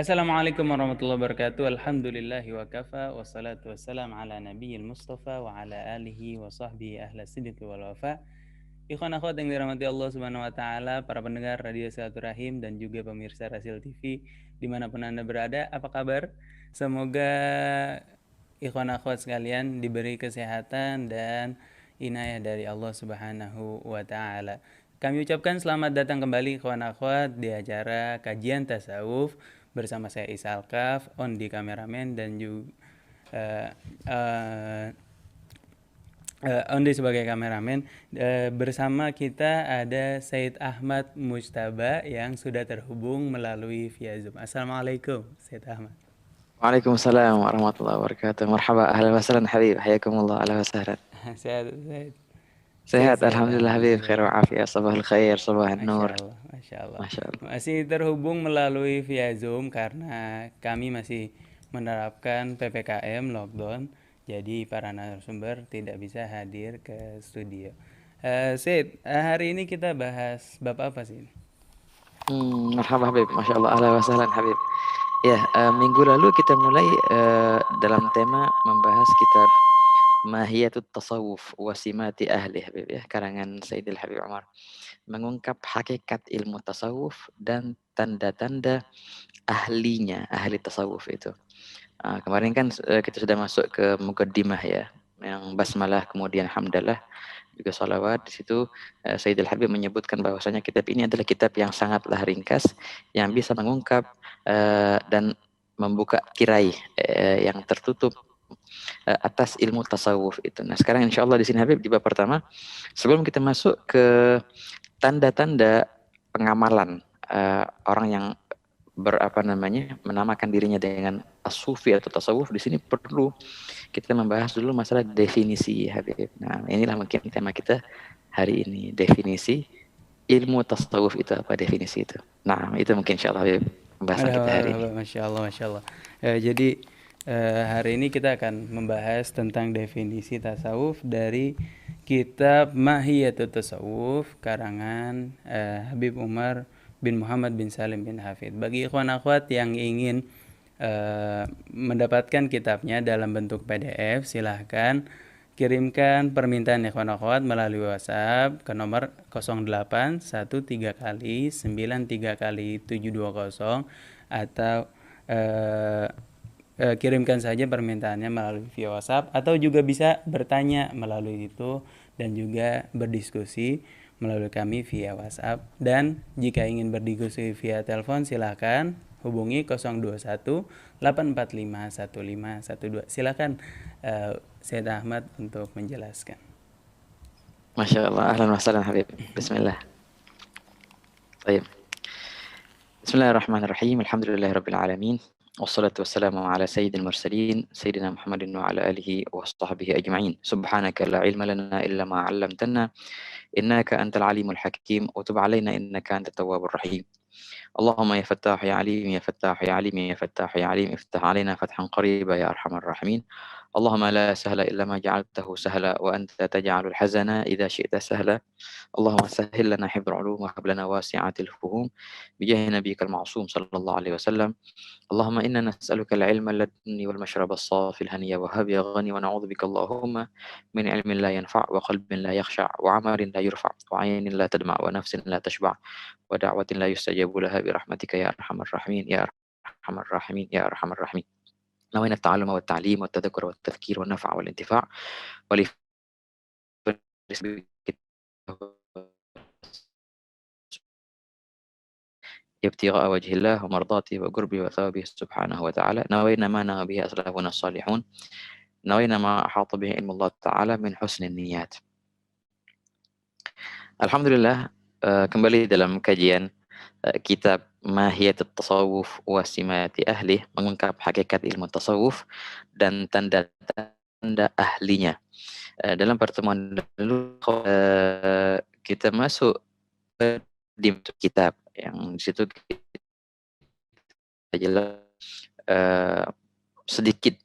Assalamualaikum warahmatullahi wabarakatuh. Alhamdulillahi wa kafa. Wassalatu wassalam ala nabiyil mustafa wa ala alihi wa sahbihi ahla siddiqi wal wafa. Ikhwan akhwat yang dirahmati Allah subhanahu wa ta'ala, para pendengar Radio Silaturahim dan juga pemirsa Rasil TV dimanapun Anda berada, apa kabar? Semoga ikhwan akhwat sekalian diberi kesehatan dan inayah dari Allah subhanahu wa ta'ala. Kami ucapkan selamat datang kembali ikhwan akhwat di acara kajian tasawuf bersama saya Isa Alkaf, Ondi kameramen dan juga Ondi sebagai kameramen. Bersama kita ada Said Ahmad Mujtaba yang sudah terhubung melalui via Zoom. Assalamualaikum Said Ahmad. Waalaikumsalam warahmatullahi wabarakatuh. Marhaba, ahlan wa sahlan habib. Hayakumullah, ahlan wa sahlan. Sehat, sehat. Sehat, Sehat, alhamdulillah habib. Khair alhamdulillah. wa afiyah. Sabahul khair, sabah Masya nur. Allah, Masya Allah. Masya Allah. Masih terhubung melalui via Zoom karena kami masih menerapkan PPKM lockdown. Jadi para narasumber tidak bisa hadir ke studio. Sid, hari ini kita bahas bab apa sih? Marhaba habib. Masya Allah, ahlan wa sahlan habib. Ya, minggu lalu kita mulai dalam tema membahas kitab Mahiyatut Tasawuf wa Simati Ahli habib ya, karangan Sayyidil Habib Umar. Mengungkap hakikat ilmu tasawuf dan tanda-tanda ahlinya, ahli tasawuf itu. Kemarin kan kita sudah masuk ke mukaddimah ya, yang basmalah kemudian hamdalah juga salawat. Di situ Sayyidil Habib menyebutkan bahwasanya kitab ini adalah kitab yang sangatlah ringkas, yang bisa mengungkap dan membuka tirai yang tertutup atas ilmu tasawuf itu. Nah sekarang insya Allah di sini Habib di bab pertama, sebelum kita masuk ke tanda-tanda pengamalan orang yang menamakan dirinya dengan as-sufi atau tasawuf, di sini perlu kita membahas dulu masalah definisi Habib. Nah, inilah mungkin tema kita hari ini, definisi ilmu tasawuf itu apa, definisi itu. Nah, itu mungkin insyaallah Habib pembahasan kita hari ini. Masya Allah, Masya Allah. Jadi hari ini kita akan membahas tentang definisi tasawuf dari kitab Mahiyatut Tasawuf karangan Habib Umar bin Muhammad bin Salim bin Hafid. Bagi ikhwan akhwat yang ingin mendapatkan kitabnya dalam bentuk PDF, silahkan kirimkan permintaan ikhwan akhwat melalui WhatsApp ke nomor 0813 kali 93 kali 720 atau kirimkan saja permintaannya melalui via WhatsApp, atau juga bisa bertanya melalui itu dan juga berdiskusi melalui kami via WhatsApp. Dan jika ingin berdiskusi via telepon silahkan hubungi 021 845 1512. Silakan Said Ahmad untuk menjelaskan. Masya Allah, ahlan wa sahlan Habib. Bismillah. Baik. Bismillahirrahmanirrahim. Alhamdulillahirabbil alamin. Wassalatu wassalamu ala sayyidil mursalin sayyidina Muhammadin wa ala alihi wa sahbihi ajma'in. Subhanaka la ilma lana illa ma 'allamtana innaka antal alimul hakim wa tub 'alaina innaka antat tawwabur rahim. اللهم يا فتاح يا عليم يا فتاح يا عليم يا فتاح يا عليم افتح علينا فتحا قريبا يا أرحم الراحمين. اللهم لا سهل إلا ما جعلته سهلا وأنت تجعل الحزن إذا شئت سهلا. اللهم سهل لنا حفظ العلوم وهب لنا واسعات الفهوم بجاه نبيك المعصوم صلى الله عليه وسلم. اللهم إنا نسألك العلم اللدني والمشرب الصافي الهني وهب يا غني، ونعوذ بك اللهم من علم لا ينفع وقلب لا يخشع وعمل لا يرفع وعين لا تدمع ونفس لا تشبع ودعوة لا يستجاب لها برحمتك يا أرحم الراحمين يا أرحم الراحمين يا أرحم الراحمين. نوينا التعلم والتعليم والتذكر والتذكير والنفع والانتفاع ابتغاء وجه الله ومرضاته وقربه وثوابه سبحانه وتعالى. نوينا ما نوى به أسلافنا الصالحون، نوينا ما أحاط به علم الله تعالى من حسن النيات. Alhamdulillah, kembali dalam kajian kitab Mahiyatut Tasawuf wa Simati Ahli, mengungkap hakikat ilmu tasawuf dan tanda-tanda ahlinya. Dalam pertemuan dulu kita masuk di kitab yang di situ kita jelas sedikit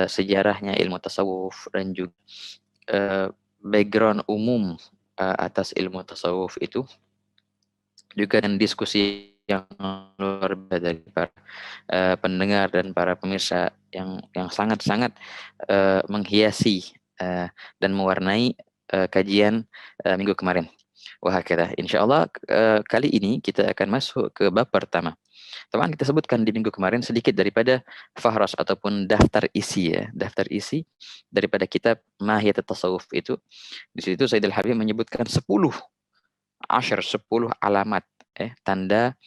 sejarahnya ilmu tasawuf dan juga background umum atas ilmu tasawuf itu, juga dengan diskusi yang luar biasa dari para pendengar dan para pemirsa yang sangat-sangat menghiasi dan mewarnai kajian minggu kemarin. Wah, kita insyaallah kali ini kita akan masuk ke bab pertama. Teman kita sebutkan di minggu kemarin sedikit daripada fahras ataupun daftar isi ya, daftar isi daripada kitab Mahiyat Tasawuf itu. Di situ Sayyidul Habib menyebutkan 10 alamat tanda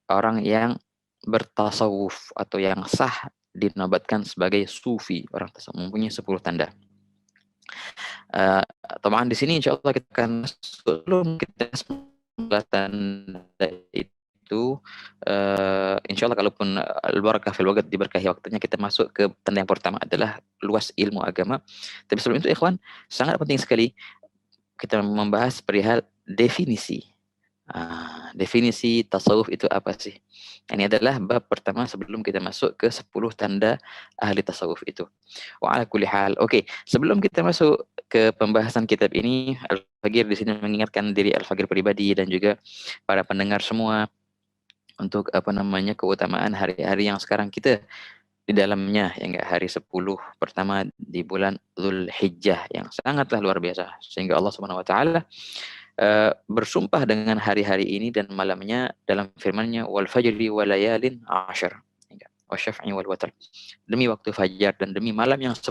orang yang bertasawuf atau yang sah dinobatkan sebagai sufi, orang tasawuf mempunyai 10 tanda. Teman di sini insya Allah kita akan sebelum kita tanda itu insya Allah kalaupun al-barakah fil waqt diberkahi waktunya, kita masuk ke tanda yang pertama adalah luas ilmu agama. Tapi sebelum itu ikhwan, sangat penting sekali kita membahas perihal definisi. Definisi tasawuf itu apa sih? Ini adalah bab pertama sebelum kita masuk ke 10 tanda ahli tasawuf itu. Wa ala kulli hal. Oke, sebelum kita masuk ke pembahasan kitab ini, Al-Fagir di sini mengingatkan diri Al-Fagir pribadi dan juga para pendengar semua untuk keutamaan hari-hari yang sekarang kita di dalamnya, ya enggak, hari 10 pertama di bulan Dzulhijjah yang sangatlah luar biasa, sehingga Allah Subhanahu wa taala bersumpah dengan hari-hari ini dan malamnya dalam firman-Nya, wal fajri walayalin 'ashr, wasyaf'i wal watr, demi waktu fajar dan demi malam yang 10.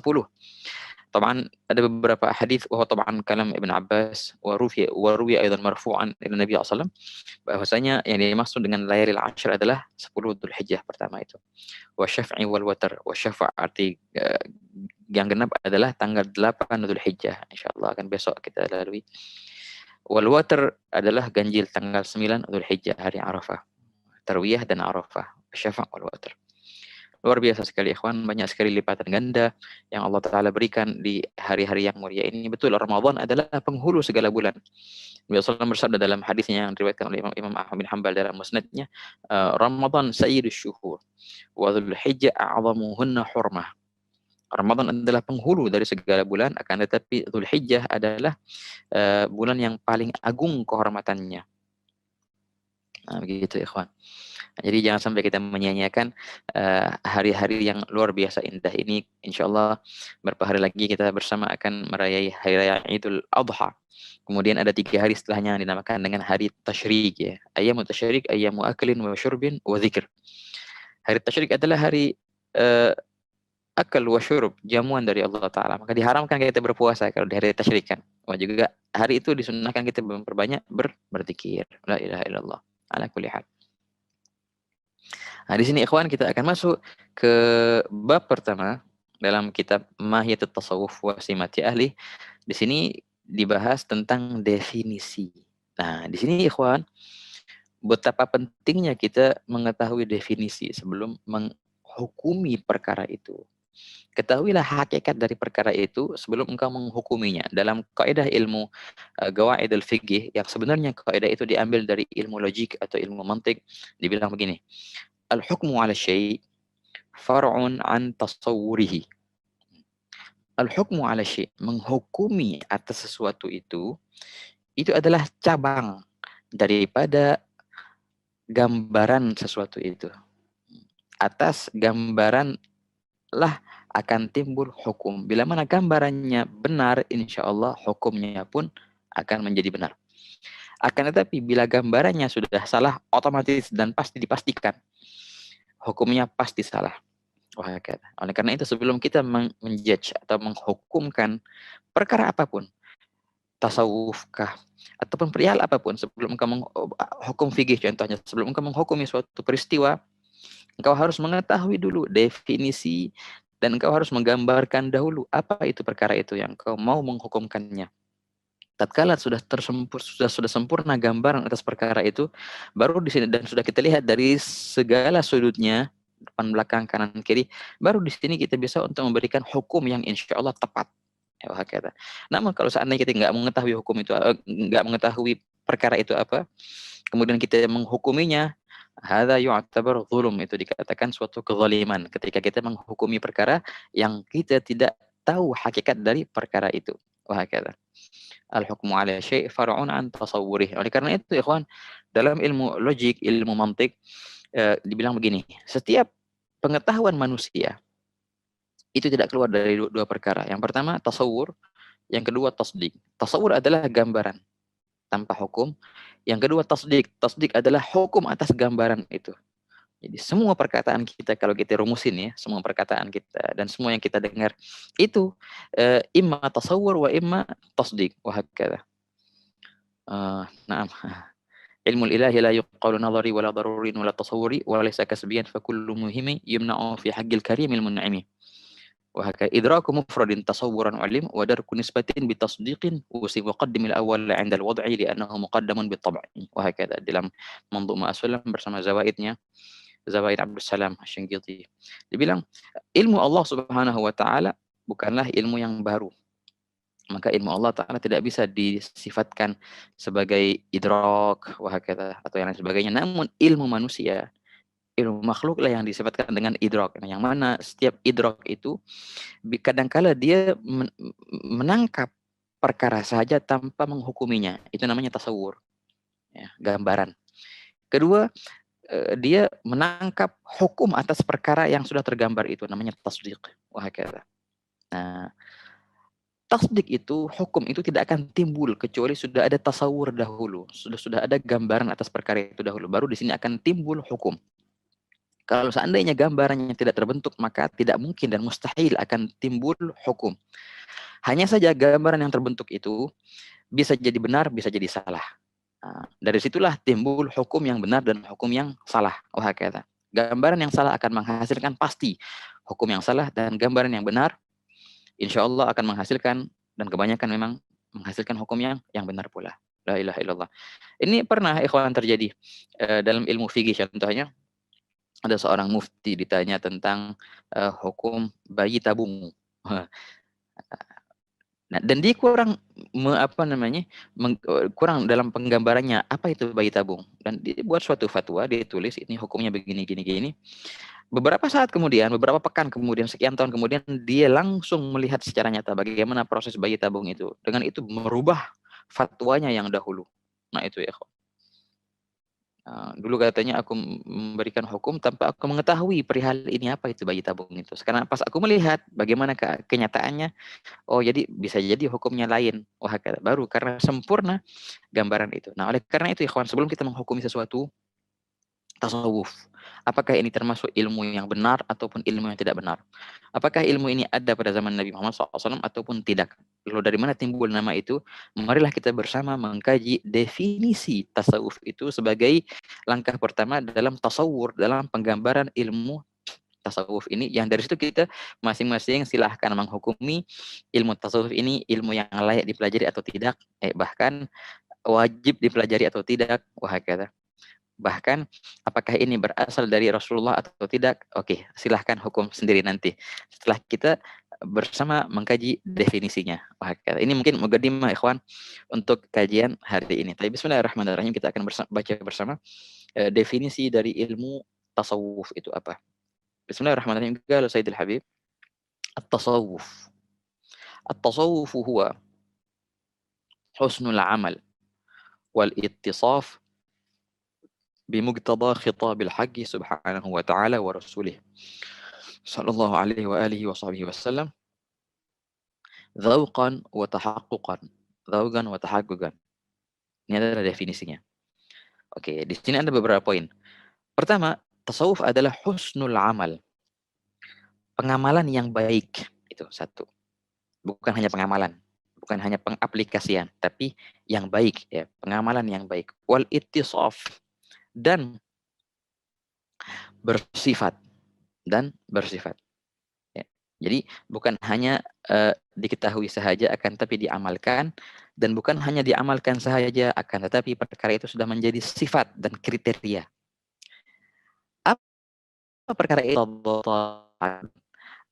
Taban ada beberapa hadis, wa taban kalam Ibn Abbas wa ruwiya aidan marfu'an ila Nabi sallallahu alaihi wasallam, bahwasanya yang dimaksud dengan layalil 'ashr adalah 10 Dzulhijjah pertama itu. Wasyaf'i wal watr, wasyafa' arti yang genap adalah tanggal 8 Dzulhijjah, insyaallah akan besok kita lalui. Wal watr adalah ganjil tanggal 9 Dzulhijjah, hari Arafah, Tarwiyah dan Arafah, syafa' wal watr. Luar biasa sekali ikhwan, banyak sekali lipatan ganda yang Allah Ta'ala berikan di hari-hari yang mulia ini. Betul, Ramadan adalah penghulu segala bulan. Nabi SAW bersabda dalam hadisnya yang diriwayatkan oleh Imam Ahmad bin Hanbal dalam musnadnya, Ramadan sayyidus syuhur wa Dzulhijjah a'zamuhunna hurmah. Ramadan adalah penghulu dari segala bulan, akan tetapi Dzulhijjah adalah bulan yang paling agung kehormatannya. Begitu ikhwan. Jadi jangan sampai kita menyia-nyiakan hari-hari yang luar biasa indah ini. Insyaallah beberapa hari lagi kita bersama akan merayai hari raya Idul Adha. Kemudian ada 3 hari setelahnya yang dinamakan dengan hari tasyrik ya. Ayyamut tasyrik, ayyamu aklin wa syurbin wa dzikr. Hari tasyrik adalah hari akal wa syurub, jamuan dari Allah Ta'ala. Maka diharamkan kita berpuasa kalau di hari tasyrik kan. Wah, juga hari itu disunnahkan kita memperbanyak berzikir. La ilaha illallah. Ala kulli hal. Nah, di sini ikhwan kita akan masuk ke bab pertama dalam kitab Mahiyat Tasawuf wa Simati Ahli. Di sini dibahas tentang definisi. Nah, di sini ikhwan, betapa pentingnya kita mengetahui definisi sebelum menghukumi perkara itu. Ketahuilah hakikat dari perkara itu sebelum engkau menghukuminya. Dalam kaidah ilmu Qawaidul Fiqh, yang sebenarnya kaidah itu diambil dari ilmu logik atau ilmu mantik, dibilang begini. Al-hukmu 'ala syai' far'un 'an tasawwurihi. Al-hukmu 'ala syai', menghukumi atas sesuatu itu adalah cabang daripada gambaran sesuatu itu. Atas gambaran lah akan timbul hukum. Bila mana gambarannya benar, insya Allah hukumnya pun akan menjadi benar. Akan tetapi bila gambarannya sudah salah, otomatis dan pasti dipastikan hukumnya pasti salah. Oleh karena itu sebelum kita menjudge atau menghukumkan perkara apapun, tasawufkah ataupun perihal apapun, sebelum engkau menghukum fikih contohnya, sebelum engkau menghukumi suatu peristiwa, engkau harus mengetahui dulu definisi dan engkau harus menggambarkan dahulu apa itu perkara itu yang engkau mau menghukumkannya. Tatkala sudah sempurna gambaran atas perkara itu, baru di sini dan sudah kita lihat dari segala sudutnya, depan belakang kanan kiri, baru di sini kita bisa untuk memberikan hukum yang insya Allah tepat. Namun kalau seandainya kita nggak mengetahui hukum itu, nggak mengetahui perkara itu apa, kemudian kita menghukuminya, hadza yu'tabar zulm, itu dikatakan suatu kezaliman ketika kita menghukumi perkara yang kita tidak tahu hakikat dari perkara itu. Al-hukmu 'ala syai' far'un 'an tasawwurih. Oleh karena itu ikhwan, dalam ilmu logik, ilmu mantik, dibilang begini, setiap pengetahuan manusia itu tidak keluar dari dua perkara. Yang pertama tasawur, yang kedua tasdik. Tasawur adalah gambaran tanpa hukum. Yang kedua tasdik. Tasdik adalah hukum atas gambaran itu. Jadi semua perkataan kita kalau kita rumusin ya, semua perkataan kita dan semua yang kita dengar itu imma tasawur wa imma tasdik wa hakadha. Naam. Ilmu ilahi la yuqalu nadhari wa la darurin wa la tasawuri wa laysa kasbiyan fa kullu muhimi yumna'u fi haqqil karimil mun'imi. وهكذا إدراك مفرد تصورا علم ودرك نسبة بتصديق وقدم الأول عند الوضع لأنه مقدم بالطبع وهكذا dalam Manzumah As-Sulam bersama zawaidnya Zawaid Abdul Salam Asy-Syanqiti. Dibilang ilmu Allah Subhanahu wa taala bukanlah ilmu yang baru. Maka ilmu Allah taala tidak bisa disifatkan sebagai idrak wahakadha atau yang lain sebagainya. Namun ilmu manusia, ilmu makhluk lah yang disifatkan dengan idrak. Yang mana setiap idrak itu kadangkala dia menangkap perkara saja tanpa menghukuminya. Itu namanya tasawur, ya, gambaran. Kedua, dia menangkap hukum atas perkara yang sudah tergambar itu, namanya tasdik. Wahakadha. Nah, tasdik itu, hukum itu tidak akan timbul kecuali sudah ada tasawur dahulu, sudah ada gambaran atas perkara itu dahulu, baru di sini akan timbul hukum. Kalau seandainya gambarannya tidak terbentuk, maka tidak mungkin dan mustahil akan timbul hukum. Hanya saja gambaran yang terbentuk itu bisa jadi benar, bisa jadi salah. Nah, dari situlah timbul hukum yang benar dan hukum yang salah. Wahakadha. Gambaran yang salah akan menghasilkan pasti hukum yang salah, dan gambaran yang benar insya Allah akan menghasilkan, dan kebanyakan memang menghasilkan hukum yang benar pula. La ilaha illallah. Ini pernah ikhwan terjadi dalam ilmu fikih. Contohnya ada seorang mufti ditanya tentang hukum bayi tabung. Nah, dan dia kurang kurang dalam penggambarannya apa itu bayi tabung, dan dia buat suatu fatwa, dia tulis ini hukumnya begini gini gini. Beberapa saat kemudian, beberapa pekan kemudian, sekian tahun kemudian, dia langsung melihat secara nyata bagaimana proses bayi tabung itu. Dengan itu merubah fatwanya yang dahulu. Nah itu ya. Dulu katanya aku memberikan hukum tanpa aku mengetahui perihal ini apa itu bayi tabung itu. Sekarang pas aku melihat bagaimana kenyataannya, oh jadi bisa jadi hukumnya lain. Wah, baru karena sempurna gambaran itu. Nah, oleh karena itu ikhwan, sebelum kita menghukumi sesuatu, tasawuf, apakah ini termasuk ilmu yang benar ataupun ilmu yang tidak benar? Apakah ilmu ini ada pada zaman Nabi Muhammad SAW ataupun tidak? Lalu dari mana timbul nama itu? Marilah kita bersama mengkaji definisi tasawuf itu sebagai langkah pertama dalam tasawur, dalam penggambaran ilmu tasawuf ini, yang dari situ kita masing-masing silahkan menghukumi ilmu tasawuf ini ilmu yang layak dipelajari atau tidak, bahkan wajib dipelajari atau tidak, wahakadha. Bahkan apakah ini berasal dari Rasulullah atau tidak, oke, silahkan hukum sendiri nanti setelah kita bersama mengkaji definisinya. Wahakadha. Ini mungkin muqaddimah ikhwan untuk kajian hari ini. Tapi bismillahirrahmanirrahim, kita akan baca bersama definisi dari ilmu tasawuf itu apa. Bismillahirrahmanirrahim. Qala Sayyidul Habib, at-tasawuf. At-tasawuf huwa husnul amal wal ittisaf بمقتضى خطاب الحق سبحانه وتعالى ورسوله صلى الله عليه وآله وصحبه وسلم ذوقا وتحققا. ذوقا وتحققا. Ini adalah definisinya. Oke, di sini ada beberapa poin. Pertama, tasawuf adalah husnul amal. Pengamalan yang baik. Itu satu. Bukan hanya pengamalan, bukan hanya pengaplikasian, tapi yang baik, ya, pengamalan yang baik. Wal ittisaf, dan bersifat, ya. Jadi bukan hanya diketahui saja, akan tapi diamalkan, dan bukan hanya diamalkan saja, akan tetapi perkara itu sudah menjadi sifat dan kriteria. Apa perkara itu?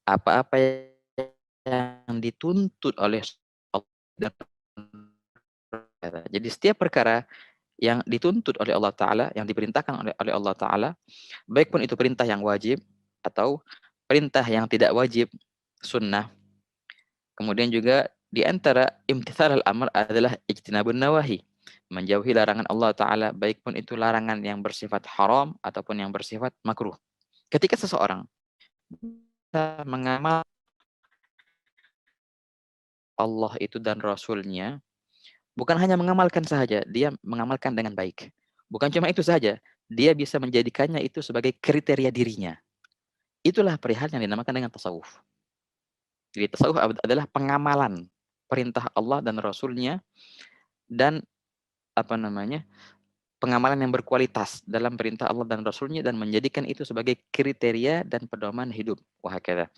Apa-apa yang dituntut oleh Allah. Jadi setiap perkara yang dituntut oleh Allah Ta'ala, yang diperintahkan oleh Allah Ta'ala, baik pun itu perintah yang wajib atau perintah yang tidak wajib, sunnah. Kemudian juga di antara imtithal al-amr adalah ijtinabun nawahi, menjauhi larangan Allah Ta'ala, baik pun itu larangan yang bersifat haram ataupun yang bersifat makruh. Ketika seseorang mengamal Allah itu dan Rasulnya, bukan hanya mengamalkan saja, dia mengamalkan dengan baik. Bukan cuma itu saja, dia bisa menjadikannya itu sebagai kriteria dirinya. Itulah perihal yang dinamakan dengan tasawuf. Jadi tasawuf adalah pengamalan perintah Allah dan Rasulnya dan apa namanya, pengamalan yang berkualitas dalam perintah Allah dan Rasulnya dan menjadikan itu sebagai kriteria dan pedoman hidup. Wah, kata.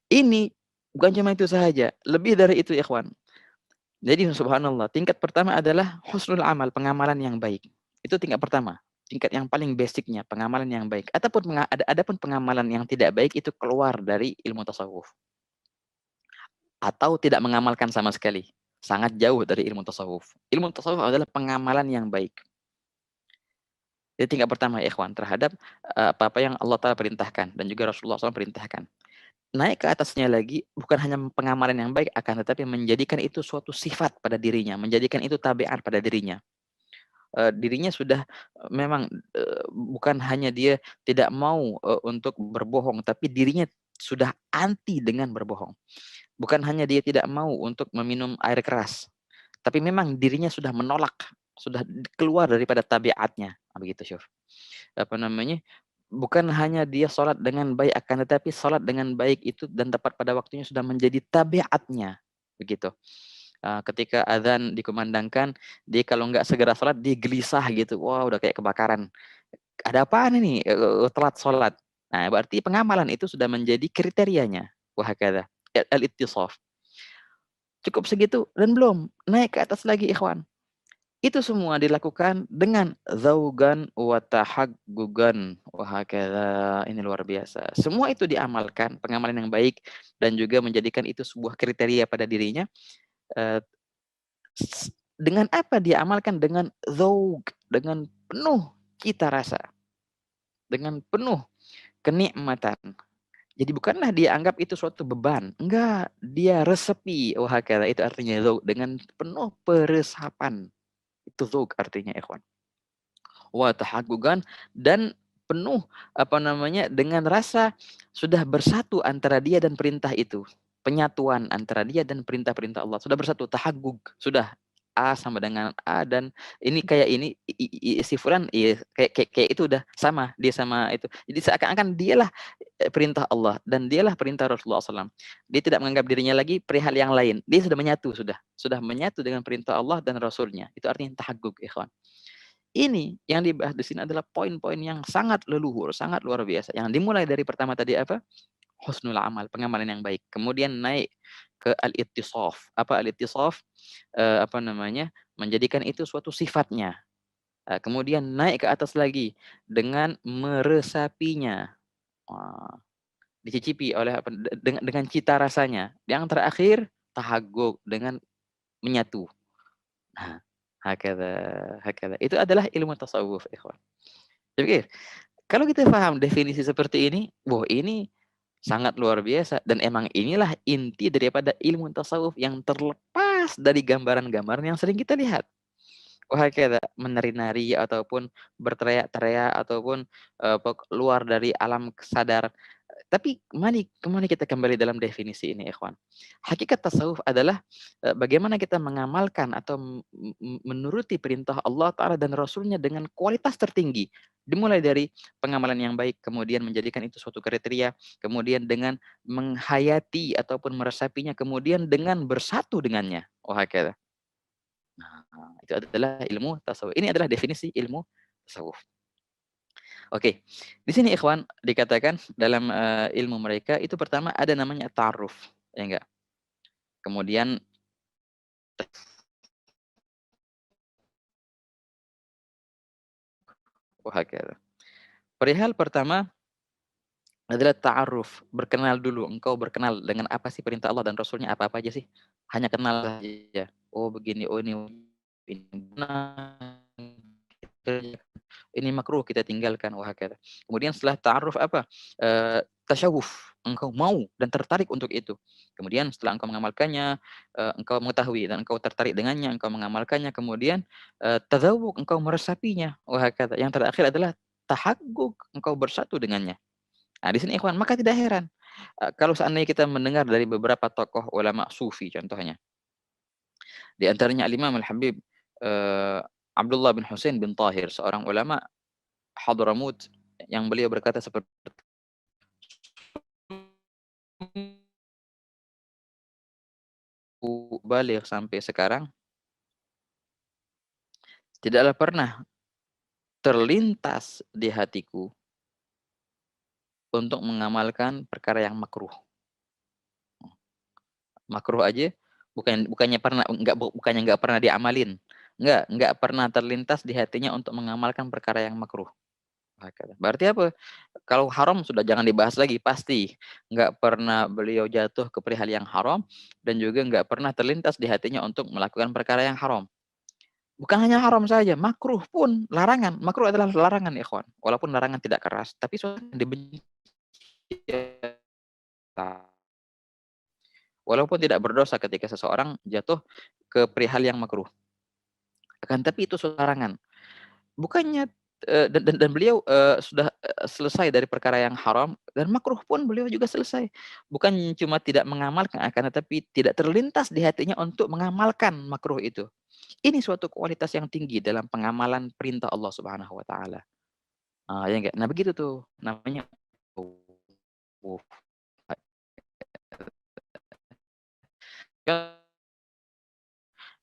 Ini bukan cuma itu saja, lebih dari itu, ikhwan. Jadi subhanallah, tingkat pertama adalah husnul amal, pengamalan yang baik. Itu tingkat pertama, tingkat yang paling basicnya, pengamalan yang baik. Adapun pengamalan yang tidak baik itu keluar dari ilmu tasawuf atau tidak mengamalkan sama sekali. Sangat jauh dari ilmu tasawuf. Ilmu tasawuf adalah pengamalan yang baik. Jadi tingkat pertama ya ikhwan, terhadap apa-apa yang Allah Ta'ala perintahkan dan juga Rasulullah SAW perintahkan. Naik ke atasnya lagi, bukan hanya pengamalan yang baik, akan tetapi menjadikan itu suatu sifat pada dirinya, menjadikan itu tabiat pada dirinya. Dirinya sudah memang bukan hanya dia tidak mau untuk berbohong, tapi dirinya sudah anti dengan berbohong. Bukan hanya dia tidak mau untuk meminum air keras, tapi memang dirinya sudah menolak, sudah keluar daripada tabiatnya. Begitu, Syuf. Apa namanya? Bukan hanya dia sholat dengan baik, akan tetapi sholat dengan baik itu dan tepat pada waktunya sudah menjadi tabiatnya. Begitu. Ketika azan dikumandangkan, dia kalau nggak segera sholat, dia gelisah gitu. Wah, udah kayak kebakaran. Ada apaan ini? Telat sholat. Nah, berarti pengamalan itu sudah menjadi kriterianya. Wah, kata al-ittisaf. Cukup segitu dan belum. Naik ke atas lagi, ikhwan. Itu semua dilakukan dengan zaugan wa tahaggugan. Wah, kata ini luar biasa. Semua itu diamalkan, pengamalan yang baik dan juga menjadikan itu sebuah kriteria pada dirinya. Eh, Dengan apa dia amalkan? Dengan zaug, dengan penuh cita rasa, dengan penuh kenikmatan. Jadi bukanlah dia anggap itu suatu beban. Enggak, dia resepi. Wah, kata itu artinya zaug, dengan penuh peresapan. Itu zaug artinya, ikhwan. Wa tahaggugan dan penuh apa namanya dengan rasa sudah bersatu antara dia dan perintah itu. Penyatuan antara dia dan perintah-perintah Allah sudah bersatu, tahaggug, sudah A sama dengan A dan ini kayak ini si fulan kayak itu udah sama dia sama itu. Jadi seakan-akan dialah perintah Allah dan dialah perintah Rasulullah SAW. Dia tidak menganggap dirinya lagi perihal yang lain. Dia sudah menyatu, sudah menyatu dengan perintah Allah dan Rasulnya. Itu artinya tahaggug, ikhwan. Ini yang dibahas di sini adalah poin-poin yang sangat leluhur, sangat luar biasa. Yang dimulai dari pertama tadi apa? Husnul amal, pengamalan yang baik. Kemudian naik ke al-ittisaf. Apa al-ittisaf? Apa namanya? Menjadikan itu suatu sifatnya. Kemudian naik ke atas lagi dengan meresapinya. Dicicipi oleh apa? Dengan cita rasanya. Yang terakhir tahagguk dengan menyatu. Nah, hakadha, hakadha. Itu adalah ilmu tasawuf, ikhwan. Jadi, kalau kita paham definisi seperti ini, wah ini sangat luar biasa dan emang inilah inti daripada ilmu tasawuf yang terlepas dari gambaran-gambaran yang sering kita lihat. Wah, kayak menari-nari ataupun berteriak-teriak ataupun luar dari alam sadar. Tapi kembali kita kembali dalam definisi ini, ikhwan. Hakikat tasawuf adalah bagaimana kita mengamalkan atau menuruti perintah Allah Ta'ala dan Rasulnya dengan kualitas tertinggi. Dimulai dari pengamalan yang baik, kemudian menjadikan itu suatu kriteria, kemudian dengan menghayati ataupun meresapinya, kemudian dengan bersatu dengannya. Wah, kayak nah, itu adalah ilmu tasawuf. Ini adalah definisi ilmu tasawuf. Oke, di sini ikhwan dikatakan dalam ilmu mereka itu pertama ada namanya ta'aruf, ya enggak? Kemudian wahakala. Perihal pertama adalah ta'aruf, berkenal dulu. Engkau berkenal dengan apa sih perintah Allah dan Rasulnya, apa-apa aja sih? Hanya kenal saja. Oh begini, oh ini benar, ini makruh kita tinggalkan, wahakadha. Kemudian setelah ta'aruf apa? Tasyawuf, engkau mau dan tertarik untuk itu. Kemudian setelah engkau mengamalkannya, engkau mengetahui dan engkau tertarik dengannya, engkau mengamalkannya, kemudian tadzawuq, engkau meresapinya, wahakadha. Yang terakhir adalah tahagguk, engkau bersatu dengannya. Nah, di sini ikhwan, maka tidak heran kalau seandainya kita mendengar dari beberapa tokoh ulama sufi contohnya. Di antaranya Al-Imam Al-Habib Abdullah bin Husain bin Tahir, seorang ulama Hadramut, yang beliau berkata seperti balik sampai sekarang tidaklah pernah terlintas di hatiku untuk mengamalkan perkara yang makruh. Makruh aja bukannya nggak pernah diamalin. Nggak pernah terlintas di hatinya untuk mengamalkan perkara yang makruh. Berarti apa? Kalau haram sudah jangan dibahas lagi, pasti nggak pernah beliau jatuh ke perihal yang haram dan juga nggak pernah terlintas di hatinya untuk melakukan perkara yang haram. Bukan hanya haram saja, makruh pun larangan. Makruh adalah larangan, ya ikhwan. Walaupun larangan tidak keras, tapi suatu yang dibenci. Walaupun tidak berdosa ketika seseorang jatuh ke perihal yang makruh. Akan tapi itu suatu larangan. Bukannya dan beliau sudah selesai dari perkara yang haram dan makruh pun beliau juga selesai. Bukan cuma tidak mengamalkan, akan tetapi tidak terlintas di hatinya untuk mengamalkan makruh itu. Ini suatu kualitas yang tinggi dalam pengamalan perintah Allah Subhanahu wa taala. Ya enggak? Nah, begitu tuh namanya.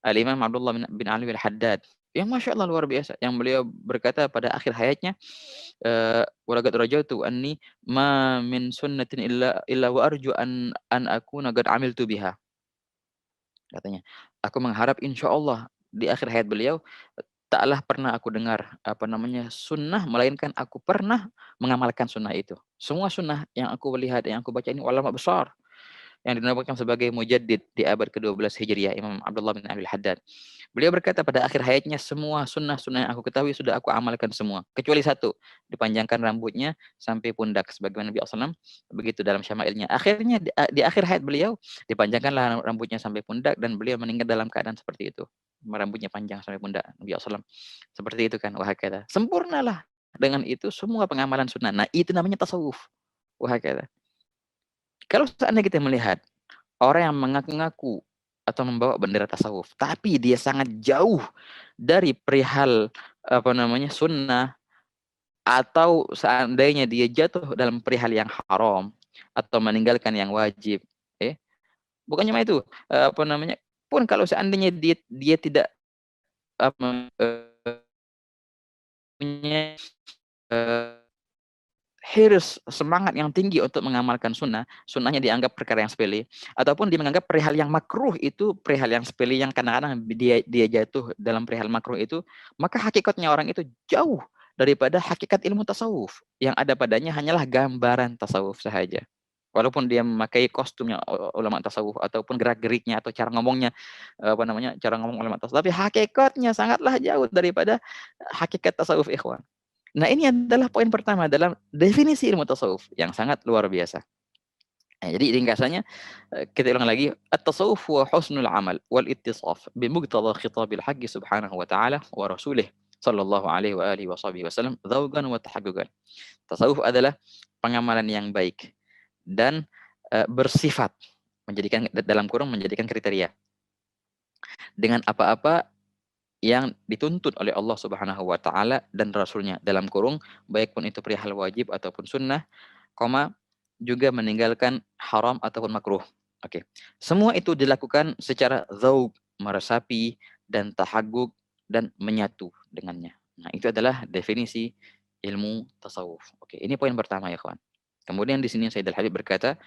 Al-Imam Abdullah bin Ali Al-Haddad, yang Masya Allah luar biasa, yang beliau berkata pada akhir hayatnya, walaqad rajautu anni ma min sunnatin illa wa arju an akuna qad amiltu biha. Katanya, aku mengharap insya Allah di akhir hayat beliau taklah pernah aku dengar apa namanya sunnah melainkan aku pernah mengamalkan sunnah itu. Semua sunnah yang aku lihat, yang aku baca ini ulama besar yang dinamakan sebagai mujaddid di abad ke-12 Hijriah, Imam Abdullah bin Abi Haddad. Beliau berkata pada akhir hayatnya, semua sunnah-sunnah yang aku ketahui sudah aku amalkan semua. Kecuali satu, dipanjangkan rambutnya sampai pundak. Sebagaimana Nabi SAW, begitu dalam syama'ilnya. Akhirnya di akhir hayat beliau, dipanjangkanlah rambutnya sampai pundak dan beliau meninggal dalam keadaan seperti itu. Rambutnya panjang sampai pundak. Nabi SAW. Seperti itu kan. Wahakata. Sempurnalah. Dengan itu semua pengamalan sunnah. Nah, itu namanya tasawuf. Wahakata. Kalau seandainya kita melihat orang yang mengaku-ngaku atau membawa bendera tasawuf, tapi dia sangat jauh dari perihal apa namanya sunnah, atau seandainya dia jatuh dalam perihal yang haram atau meninggalkan yang wajib, bukan cuma itu, apa namanya, pun kalau seandainya dia tidak apa, punya hirs, semangat yang tinggi untuk mengamalkan sunnah, sunnahnya dianggap perkara yang sepele, ataupun dia menganggap perihal yang makruh itu perihal yang sepele yang kadang-kadang dia jatuh dalam perihal makruh itu, maka hakikatnya orang itu jauh daripada hakikat ilmu tasawuf. Yang ada padanya hanyalah gambaran tasawuf saja. Walaupun dia memakai kostumnya ulama tasawuf ataupun gerak-geriknya atau cara ngomongnya, apa namanya, cara ngomong ulama tasawuf, tapi hakikatnya sangatlah jauh daripada hakikat tasawuf, ikhwan. Nah, ini adalah poin pertama dalam definisi ilmu tasawuf yang sangat luar biasa. Jadi ringkasannya, kita ulang lagi, at-tasawuf huwa husnul amal wal ittisaf bi muqtada khitabil haqqi subhanahu wa ta'ala wa rasulih sallallahu alaihi wa alihi wa sahbihi wasallam dzauqan wa tahaqquqan. Tasawuf adalah pengamalan yang baik dan bersifat, menjadikan dalam kurung menjadikan kriteria dengan apa-apa yang dituntut oleh Allah Subhanahu wa taala dan Rasulnya, dalam kurung baik pun itu perihal wajib ataupun sunnah, juga meninggalkan haram ataupun makruh. Oke. Semua itu dilakukan secara dzauq, meresapi dan tahagguk dan menyatu dengannya. Nah, itu adalah definisi ilmu tasawuf. Oke, ini poin pertama ya, kawan. Kemudian di sini Sayyidul Habib berkata,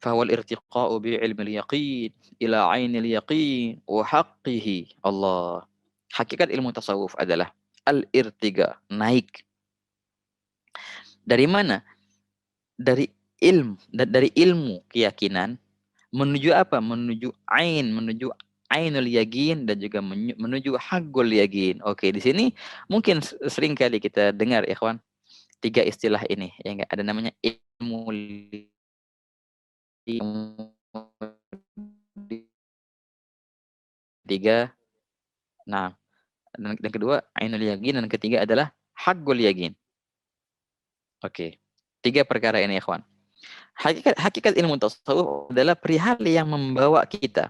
"Fawal irtiqa'u bi ilmil yaqin ila 'ainil yaqin wa haqqihi." Allah. Hakikat ilmu tasawuf adalah al-irtiga, naik. Dari mana? Dari dari ilmu keyakinan menuju apa? Menuju ainul yakin dan juga menuju haqqul yakin. Oke, di sini mungkin sering kali kita dengar ikhwan tiga istilah ini ya enggak, ada namanya ilmu tiga. Nah, dan kedua ainul yakin dan ketiga adalah haqqul yakin. Oke. Tiga perkara ini ikhwan. Hakikat ilmu tasawuf adalah perihal yang membawa kita.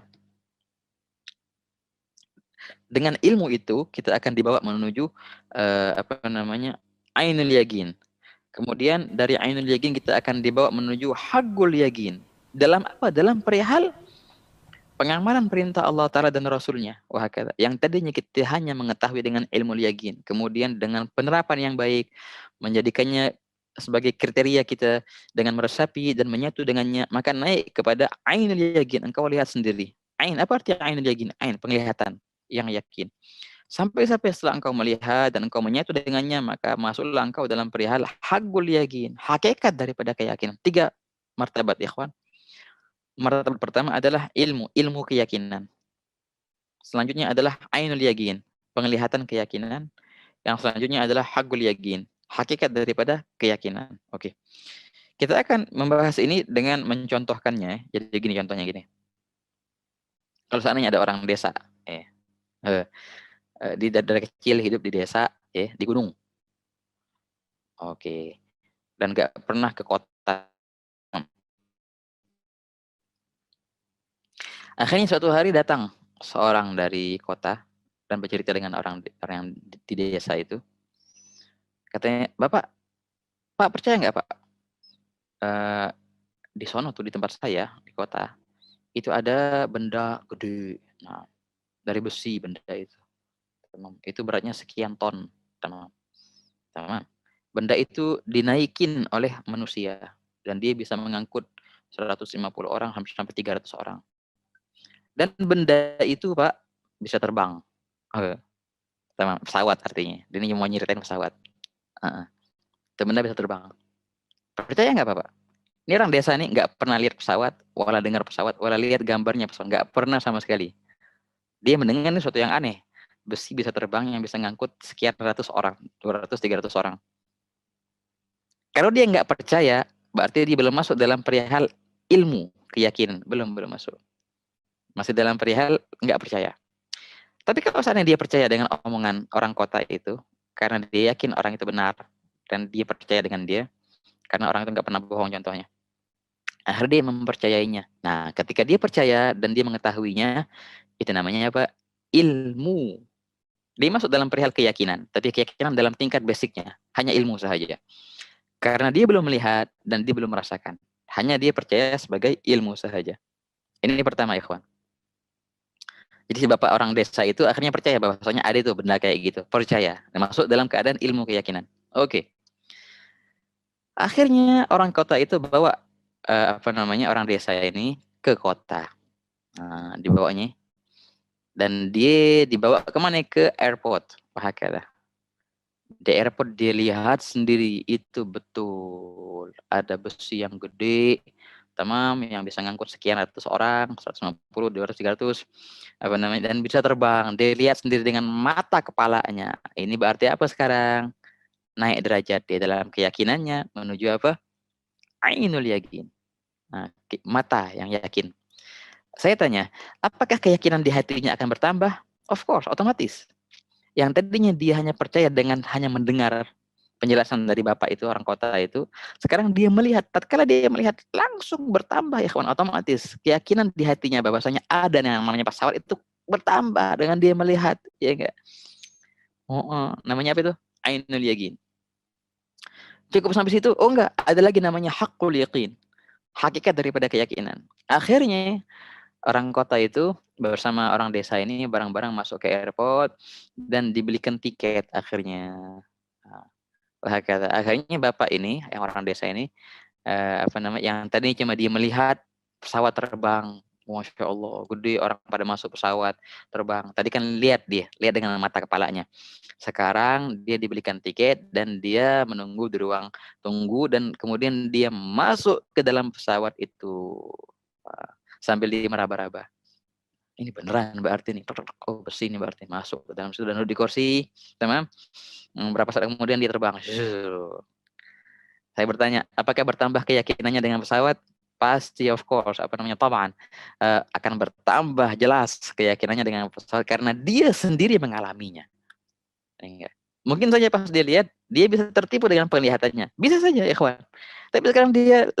Dengan ilmu itu kita akan dibawa menuju ainul yakin. Kemudian dari ainul yakin kita akan dibawa menuju haqqul yakin. Dalam apa? Dalam perihal pengamalan perintah Allah Ta'ala dan Rasulnya. Yang tadinya kita hanya mengetahui dengan ilmu yakin. Kemudian dengan penerapan yang baik, menjadikannya sebagai kriteria kita dengan meresapi dan menyatu dengannya, maka naik kepada ainul yakin. Engkau lihat sendiri. Ain, apa arti ainul yakin? Ain, penglihatan yang yakin. Sampai-sampai setelah engkau melihat dan engkau menyatu dengannya, maka masuklah engkau dalam perihal haqqul yakin, hakikat daripada keyakinan. Tiga martabat, ikhwan. Martabat pertama adalah ilmu keyakinan. Selanjutnya adalah ainul yakin, penglihatan keyakinan. Yang selanjutnya adalah haqqul yakin, hakikat daripada keyakinan. Oke. Kita akan membahas ini dengan mencontohkannya. Jadi gini contohnya gini. Kalau seandainya ada orang desa, dari kecil hidup di desa, di gunung. Oke. Dan nggak pernah ke kota. Akhirnya suatu hari datang seorang dari kota dan bercerita dengan orang yang di desa itu. Katanya, Pak percaya nggak Pak? Di sono tuh di tempat saya di kota itu ada benda gede. Nah, dari besi benda itu. Itu beratnya sekian ton, teman. Benda itu dinaikin oleh manusia dan dia bisa mengangkut 150 orang sampai 300 orang. Dan benda itu, Pak, bisa terbang. Sama pesawat artinya. Ini mau nyeritain pesawat. Benda bisa terbang. Percaya nggak, Bapak? Ini orang desa ini nggak pernah lihat pesawat, wala dengar pesawat, wala lihat gambarnya pesawat. Nggak pernah sama sekali. Dia mendengar ini sesuatu yang aneh. Besi bisa terbang yang bisa ngangkut sekian ratus orang, 200, 300 orang. Kalau dia nggak percaya, berarti dia belum masuk dalam perihal ilmu, keyakinan. Belum masuk. Masih dalam perihal nggak percaya. Tapi kalau seandainya dia percaya dengan omongan orang kota itu, karena dia yakin orang itu benar, dan dia percaya dengan dia, karena orang itu nggak pernah bohong contohnya. Akhirnya dia mempercayainya. Nah, ketika dia percaya dan dia mengetahuinya, itu namanya apa? Ilmu. Dia masuk dalam perihal keyakinan, tapi keyakinan dalam tingkat basicnya, hanya ilmu saja. Karena dia belum melihat dan dia belum merasakan. Hanya dia percaya sebagai ilmu saja. Ini pertama, ikhwan. Jadi si bapak orang desa itu akhirnya percaya bahwasanya ada itu benda kayak gitu. Percaya. Masuk dalam keadaan ilmu keyakinan. Oke. Akhirnya orang kota itu bawa orang desa ini ke kota. Nah, dibawanya. Dan dia dibawa kemana? Ke airport. Bahakalah. Di airport dia lihat sendiri itu betul. Ada besi yang gede. Yang bisa ngangkut sekian ratus orang, 150, 200, 300, dan bisa terbang. Dia lihat sendiri dengan mata kepalanya. Ini berarti apa sekarang? Naik derajat dia dalam keyakinannya menuju apa? Ainul yakin. Nah, mata yang yakin. Saya tanya, apakah keyakinan di hatinya akan bertambah? Of course, otomatis. Yang tadinya dia hanya percaya dengan hanya mendengar penjelasan dari bapak itu, orang kota itu, sekarang dia melihat, tatkala dia melihat langsung bertambah ya kawan, otomatis keyakinan di hatinya bahwasanya ada yang namanya pesawat itu bertambah dengan dia melihat, ya enggak? Namanya apa itu? Ainul yakin. Cukup sampai situ? Oh enggak, ada lagi namanya haqqul yakin. Hakikat daripada keyakinan. Akhirnya orang kota itu bersama orang desa ini barang-barang masuk ke airport dan dibelikan tiket akhirnya. Akhirnya bapak ini, yang orang desa ini, yang tadi cuma dia melihat pesawat terbang, Masya Allah, gede, orang pada masuk pesawat terbang. Tadi kan lihat dengan mata kepalanya. Sekarang dia dibelikan tiket dan dia menunggu di ruang tunggu dan kemudian dia masuk ke dalam pesawat itu sambil dia meraba-raba. Ini beneran berarti nih. Oh, besi ini berarti masuk ke dalam situ dan duduk di kursi. Tamam. Berapa saat kemudian dia terbang. Saya bertanya, apakah bertambah keyakinannya dengan pesawat? Pasti, of course, apa namanya, taban, akan bertambah jelas keyakinannya dengan pesawat karena dia sendiri mengalaminya. Enggak. Mungkin saja pas dia lihat, dia bisa tertipu dengan penglihatannya. Bisa saja, ikhwan. Tapi sekarang dia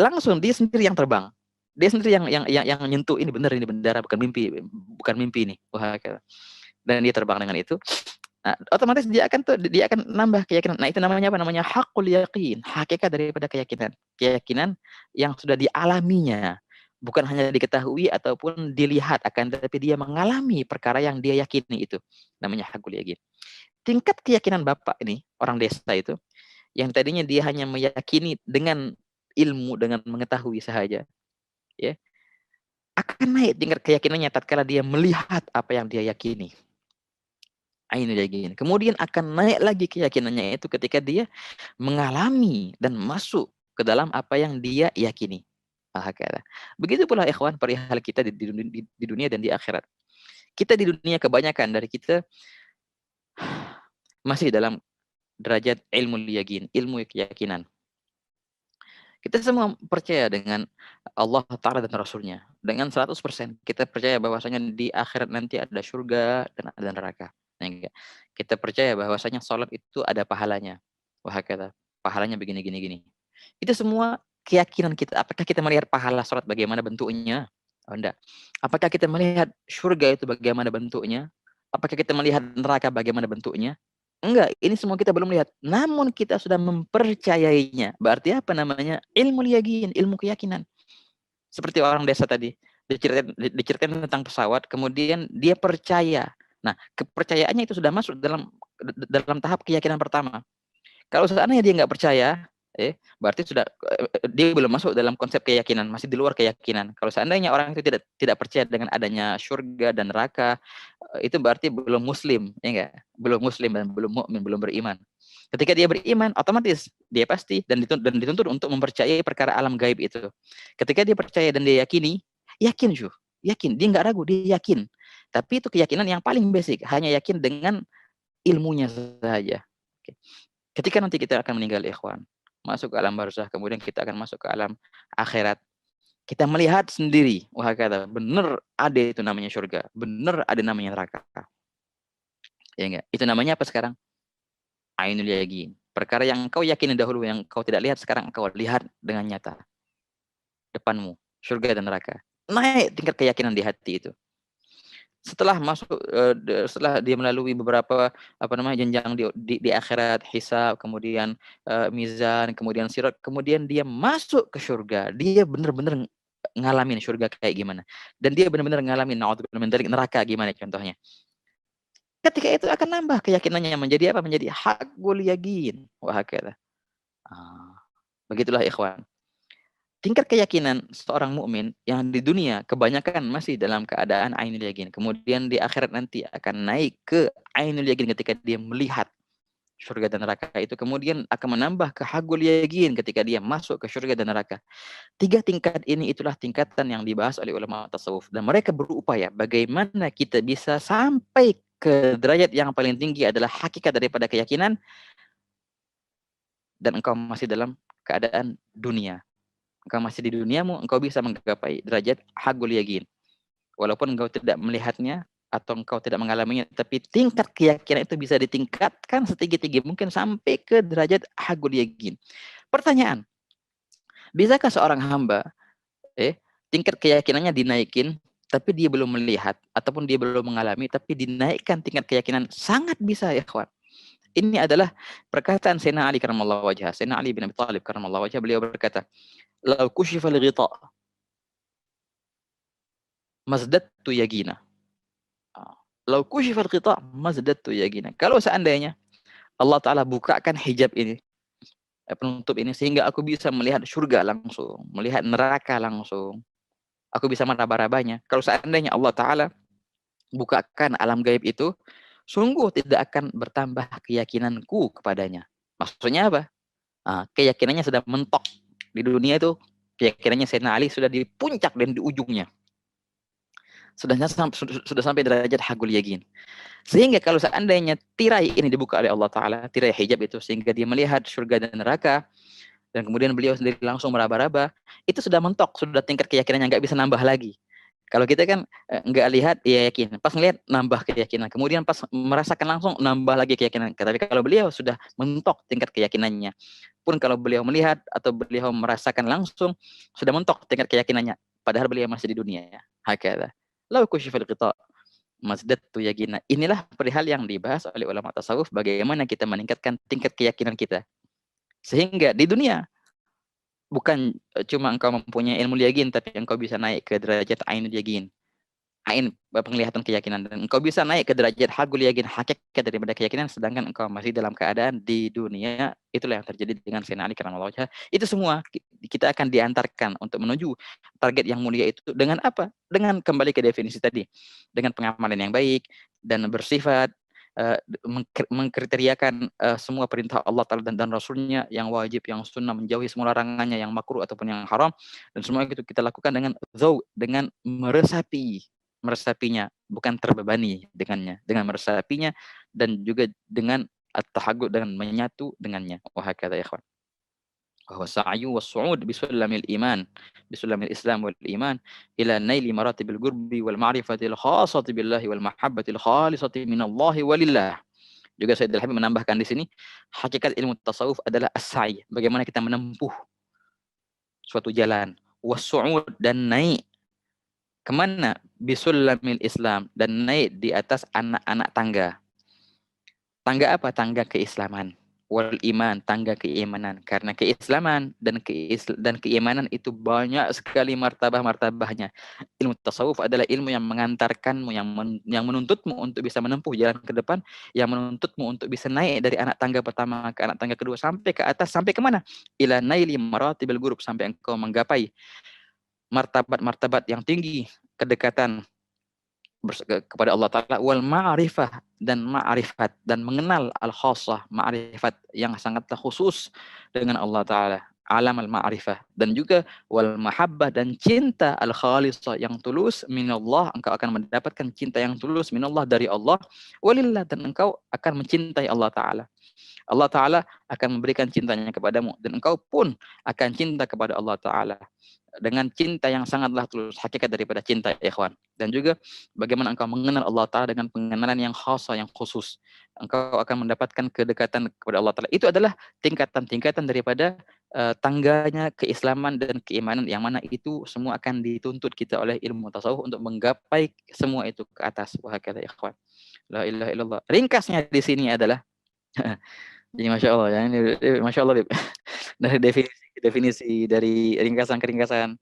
sendiri yang terbang. Dia sendiri yang nyentuh, ini benar, ini bendera, bukan mimpi ini. Wah, dan dia terbang dengan itu. Nah, otomatis dia akan nambah keyakinan. Nah, itu namanya apa? Namanya hakul yakin, hakikat daripada keyakinan. Keyakinan yang sudah dialaminya, bukan hanya diketahui ataupun dilihat, akan tetapi dia mengalami perkara yang dia yakini itu. Namanya hakul yakin. Tingkat keyakinan Bapak ini, orang desa itu, yang tadinya dia hanya meyakini dengan ilmu, dengan mengetahui saja, ya, akan naik tingkat keyakinannya tatkala dia melihat apa yang dia yakini. Ainul yakin. Kemudian akan naik lagi keyakinannya itu ketika dia mengalami dan masuk ke dalam apa yang dia yakini. Begitu pula ikhwan perihal kita di dunia dan di akhirat. Kita di dunia kebanyakan dari kita masih dalam derajat ilmu yakin, ilmu keyakinan. Kita semua percaya dengan Allah Ta'ala dan Rasulnya. Dengan 100%. Kita percaya bahwasanya di akhirat nanti ada surga dan ada neraka. Kita percaya bahwasanya sholat itu ada pahalanya. Wah, kata pahalanya begini, gini, gini. Itu semua keyakinan kita. Apakah kita melihat pahala sholat bagaimana bentuknya? Oh, enggak. Apakah kita melihat surga itu bagaimana bentuknya? Apakah kita melihat neraka bagaimana bentuknya? Enggak, ini semua kita belum lihat. Namun kita sudah mempercayainya. Berarti apa namanya? Ilmu yakin, ilmu keyakinan. Seperti orang desa tadi. Diceritain tentang pesawat, kemudian dia percaya. Nah, kepercayaannya itu sudah masuk dalam tahap keyakinan pertama. Kalau seandainya dia nggak percaya, berarti sudah dia belum masuk dalam konsep keyakinan, masih di luar keyakinan. Kalau seandainya orang itu tidak percaya dengan adanya surga dan neraka, itu berarti belum muslim, ya enggak? Belum muslim dan belum mukmin, belum beriman. Ketika dia beriman, otomatis dia pasti dan dituntut untuk mempercayai perkara alam gaib itu. Ketika dia percaya dan dia yakini, yakin dia nggak ragu, dia yakin. Tapi itu keyakinan yang paling basic, hanya yakin dengan ilmunya saja. Ketika nanti kita akan meninggal, ikhwan, masuk ke alam barzakh, kemudian kita akan masuk ke alam akhirat. Kita melihat sendiri, wah kata, benar ada itu namanya surga, benar ada namanya neraka. Ya enggak? Itu namanya apa sekarang? Ainul yakin. Perkara yang engkau yakini dahulu, yang engkau tidak lihat, sekarang engkau lihat dengan nyata. Depanmu, surga dan neraka. Naik tingkat keyakinan di hati itu. Setelah setelah dia melalui beberapa jenjang di akhirat, hisab, kemudian mizan, kemudian sirat, kemudian dia masuk ke surga. Dia benar-benar ngalamin surga kayak gimana, dan dia benar-benar ngalamin naudzubillah min dzalik, neraka gimana contohnya. Ketika itu akan nambah keyakinannya menjadi apa? Menjadi hakul yakin. Wah, begitulah ikhwan. Tingkat keyakinan seorang mukmin yang di dunia kebanyakan masih dalam keadaan ainul yakin. Kemudian di akhirat nanti akan naik ke ainul yakin ketika dia melihat surga dan neraka itu. Kemudian akan menambah ke hakul yakin ketika dia masuk ke surga dan neraka. 3 tingkat ini itulah tingkatan yang dibahas oleh ulama tasawuf. Dan mereka berupaya bagaimana kita bisa sampai ke derajat yang paling tinggi adalah hakikat daripada keyakinan, dan engkau masih dalam keadaan dunia. Engkau masih di duniamu, engkau bisa menggapai derajat hakul yakin. Walaupun engkau tidak melihatnya atau engkau tidak mengalaminya, tapi tingkat keyakinan itu bisa ditingkatkan setinggi-tinggi mungkin sampai ke derajat hakul yakin. Pertanyaan, bisakah seorang hamba tingkat keyakinannya dinaikin tapi dia belum melihat ataupun dia belum mengalami, tapi dinaikkan tingkat keyakinan? Sangat bisa ya kawan. Ini adalah perkataan Sayyidina Ali karramallahu wajhah. Sayyidina Ali bin Abi Thalib karramallahu wajhah, beliau berkata, "Lau kushifa al-ghita mazdattu yaqina." Lau kushifa al-ghita mazdattu yaqina. Kalau seandainya Allah Ta'ala bukakan hijab ini, penutup ini, sehingga aku bisa melihat surga langsung, melihat neraka langsung, aku bisa meraba-rabanya. Kalau seandainya Allah Ta'ala bukakan alam gaib itu, sungguh tidak akan bertambah keyakinanku kepadanya. Maksudnya apa? Keyakinannya sudah mentok. Di dunia itu keyakinannya Sayyidina Ali sudah di puncak dan di ujungnya. sudah sampai derajat haqqul yaqin. Sehingga kalau seandainya tirai ini dibuka oleh Allah Ta'ala, tirai hijab itu, sehingga dia melihat surga dan neraka, dan kemudian beliau sendiri langsung meraba-raba, itu sudah mentok, sudah tingkat keyakinannya, nggak bisa nambah lagi. Kalau kita kan nggak lihat, ya yakin. Pas ngelihat, nambah keyakinan. Kemudian pas merasakan langsung, nambah lagi keyakinan. Tapi kalau beliau sudah mentok tingkat keyakinannya. Pun kalau beliau melihat atau beliau merasakan langsung, sudah mentok tingkat keyakinannya. Padahal beliau masih di dunia. Hakala. Lau kusyifil qita' mazdadtu yaqina. Inilah perihal yang dibahas oleh ulama tasawuf, bagaimana kita meningkatkan tingkat keyakinan kita. Sehingga di dunia bukan cuma engkau mempunyai ilmu yaqin, tapi engkau bisa naik ke derajat ainul yaqin. Ain, penglihatan keyakinan, dan engkau bisa naik ke derajat haqqul yaqin, hakikat daripada keyakinan, sedangkan engkau masih dalam keadaan di dunia. Itulah yang terjadi dengan Sayyidina Ali karramallahu wajhah. Itu semua kita akan diantarkan untuk menuju target yang mulia itu dengan apa? Dengan kembali ke definisi tadi, dengan pengamalan yang baik dan bersifat mengkriteriakan semua perintah Allah Ta'ala dan Rasulnya, yang wajib, yang sunnah, menjauhi semua larangannya, yang makruh ataupun yang haram, dan semua itu kita lakukan dengan dengan meresapinya, bukan terbebani dengannya, dengan meresapinya, dan juga dengan at-tahaggu, dengan menyatu dengannya. Wa hakadha ya ikhwan. Wa huwa sa'yu was-su'ud bisulamil iman, bisulamil Islam wal iman ila naili maratibil qurbi wal ma'rifatil khassati billahi wal mahabbatil khalisati minallahi walillah. Juga Sayyidul Habib menambahkan di sini, hakikat ilmu tasawuf adalah as-sa'i, bagaimana kita menempuh suatu jalan, was-su'ud, dan naik kemana? Bisulamil Islam, dan naik di atas anak-anak tangga. Tangga apa? Tangga keislaman. Wal iman, tangga keimanan. Karena keislaman dan keimanan itu banyak sekali martabah-martabahnya. Ilmu tasawuf adalah ilmu yang mengantarkanmu, yang menuntutmu untuk bisa menempuh jalan ke depan, yang menuntutmu untuk bisa naik dari anak tangga pertama ke anak tangga kedua, sampai ke atas, sampai kemana? Ila naili maratibil ghurub, sampai engkau menggapai martabat-martabat yang tinggi, kedekatan kepada Allah Ta'ala, wal ma'rifah, dan ma'rifat, dan mengenal al-khassah, ma'rifat yang sangatlah khusus dengan Allah Ta'ala, alam al-ma'rifah, dan juga wal mahabbah, dan cinta al-khalisah, yang tulus minallah, engkau akan mendapatkan cinta yang tulus minallah, dari Allah, walillah, dan engkau akan mencintai Allah Ta'ala. Allah Ta'ala akan memberikan cintanya kepadamu, dan engkau pun akan cinta kepada Allah Ta'ala dengan cinta yang sangatlah tulus, hakikat daripada cinta, ikhwan. Dan juga bagaimana engkau mengenal Allah Ta'ala dengan pengenalan yang khasa, yang khusus. Engkau akan mendapatkan kedekatan kepada Allah Ta'ala. Itu adalah tingkatan-tingkatan daripada tangganya keislaman dan keimanan, yang mana itu semua akan dituntut kita oleh ilmu tasawuf untuk menggapai semua itu ke atas. Wah, kata ikhwan. La ilaha illallah. Ringkasnya di sini adalah jadi Masya Allah ya, ini Masya Allah dari definisi dari ringkasan ke ringkasan.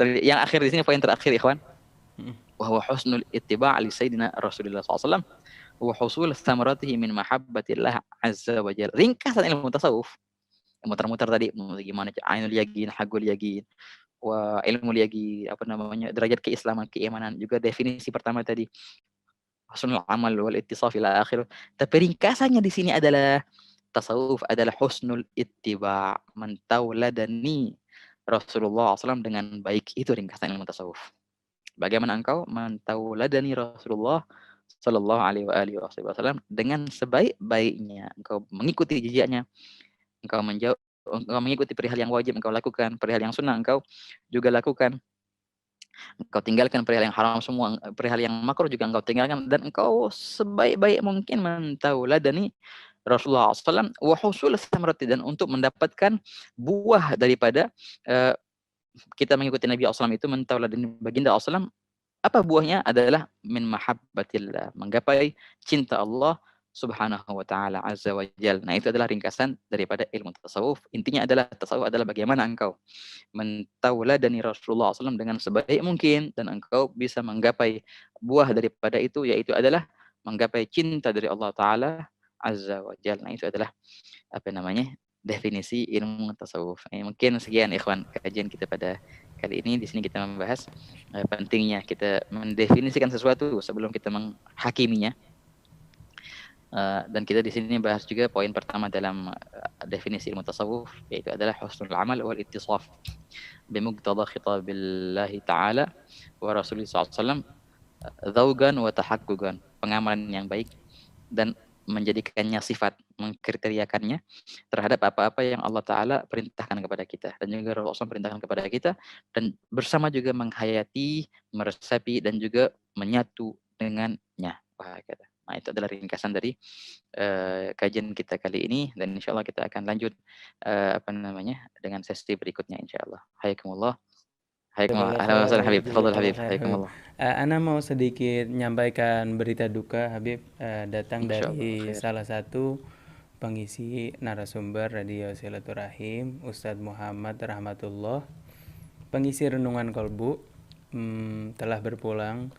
Yang akhir di sini, poin terakhir ikhwan. Wa huwa husnul ittiba' li sayyidina Rasulullah SAW wa husul thamaratihi min mahabbatillah azza wa jalla. Ringkasan ilmu tasawuf. Muter-muter tadi, gimana ainul yaqin, haqqul yaqin, wa ilmu yaqin, apa namanya, derajat keislaman, keimanan, juga definisi pertama tadi, husnul amal wal ittisaf ila akhir. Tapi ringkasannya di sini adalah tasawuf adalah husnul ittiba', mentauladani Rasulullah SAW dengan baik. Itu ringkasan ilmu tasawuf. Bagaimana engkau mentauladani Rasulullah Sallallahu Alaihi Wasallam dengan sebaik-baiknya. Engkau mengikuti jejaknya, engkau mengikuti perihal yang wajib engkau lakukan, perihal yang sunnah engkau juga lakukan. Engkau tinggalkan perihal yang haram semua, perihal yang makruh juga engkau tinggalkan, dan engkau sebaik-baik mungkin mentauladani Rasulullah SAW wa husul thamarati, dan untuk mendapatkan buah daripada kita mengikuti Nabi SAW itu, mentauladani baginda SAW. Apa buahnya? Adalah min mahabbatillah, menggapai cinta Allah Subhanahu wa Ta'ala azza wa jal. Nah, itu adalah ringkasan daripada ilmu tasawuf. Intinya adalah tasawuf adalah bagaimana engkau mentauladani Rasulullah SAW dengan sebaik mungkin, dan engkau bisa menggapai buah daripada itu, yaitu adalah menggapai cinta dari Allah Ta'ala azza wa jal. Nah, itu adalah apa namanya, definisi ilmu tasawuf. Mungkin sekian ikhwan kajian kita pada kali ini. Di sini kita membahas pentingnya kita mendefinisikan sesuatu sebelum kita menghakiminya. Dan kita di sini bahas juga poin pertama dalam definisi ilmu tasawuf, yaitu adalah husnul amal wal ittisaf bimuqtada khitabillahi ta'ala wa rasulullah SAW dzaugan wa tahaqquqan, pengamalan yang baik dan menjadikannya sifat, mengkriteriakannya terhadap apa-apa yang Allah Ta'ala perintahkan kepada kita dan juga Rasulullah perintahkan kepada kita, dan bersama juga menghayati, meresapi dan juga menyatu dengannya. Wah, kata. Nah, itu adalah ringkasan dari kajian kita kali ini, dan insya Allah kita akan lanjut dengan sesi berikutnya insya Allah. Hayakumullah. Hayakumullah. Jazakallah Ahlan wa khair, sahlan Habib. Habib. Tafadhol Jazakallah Habib. khair, Habib. Hayakumullah. Ana mau sedikit menyampaikan berita duka, Habib, datang Insya Allah dari khair. salah satu pengisi narasumber Radio Silaturahim, Ustadz Muhammad Rahmatullah, pengisi Renungan Kolbu, telah berpulang,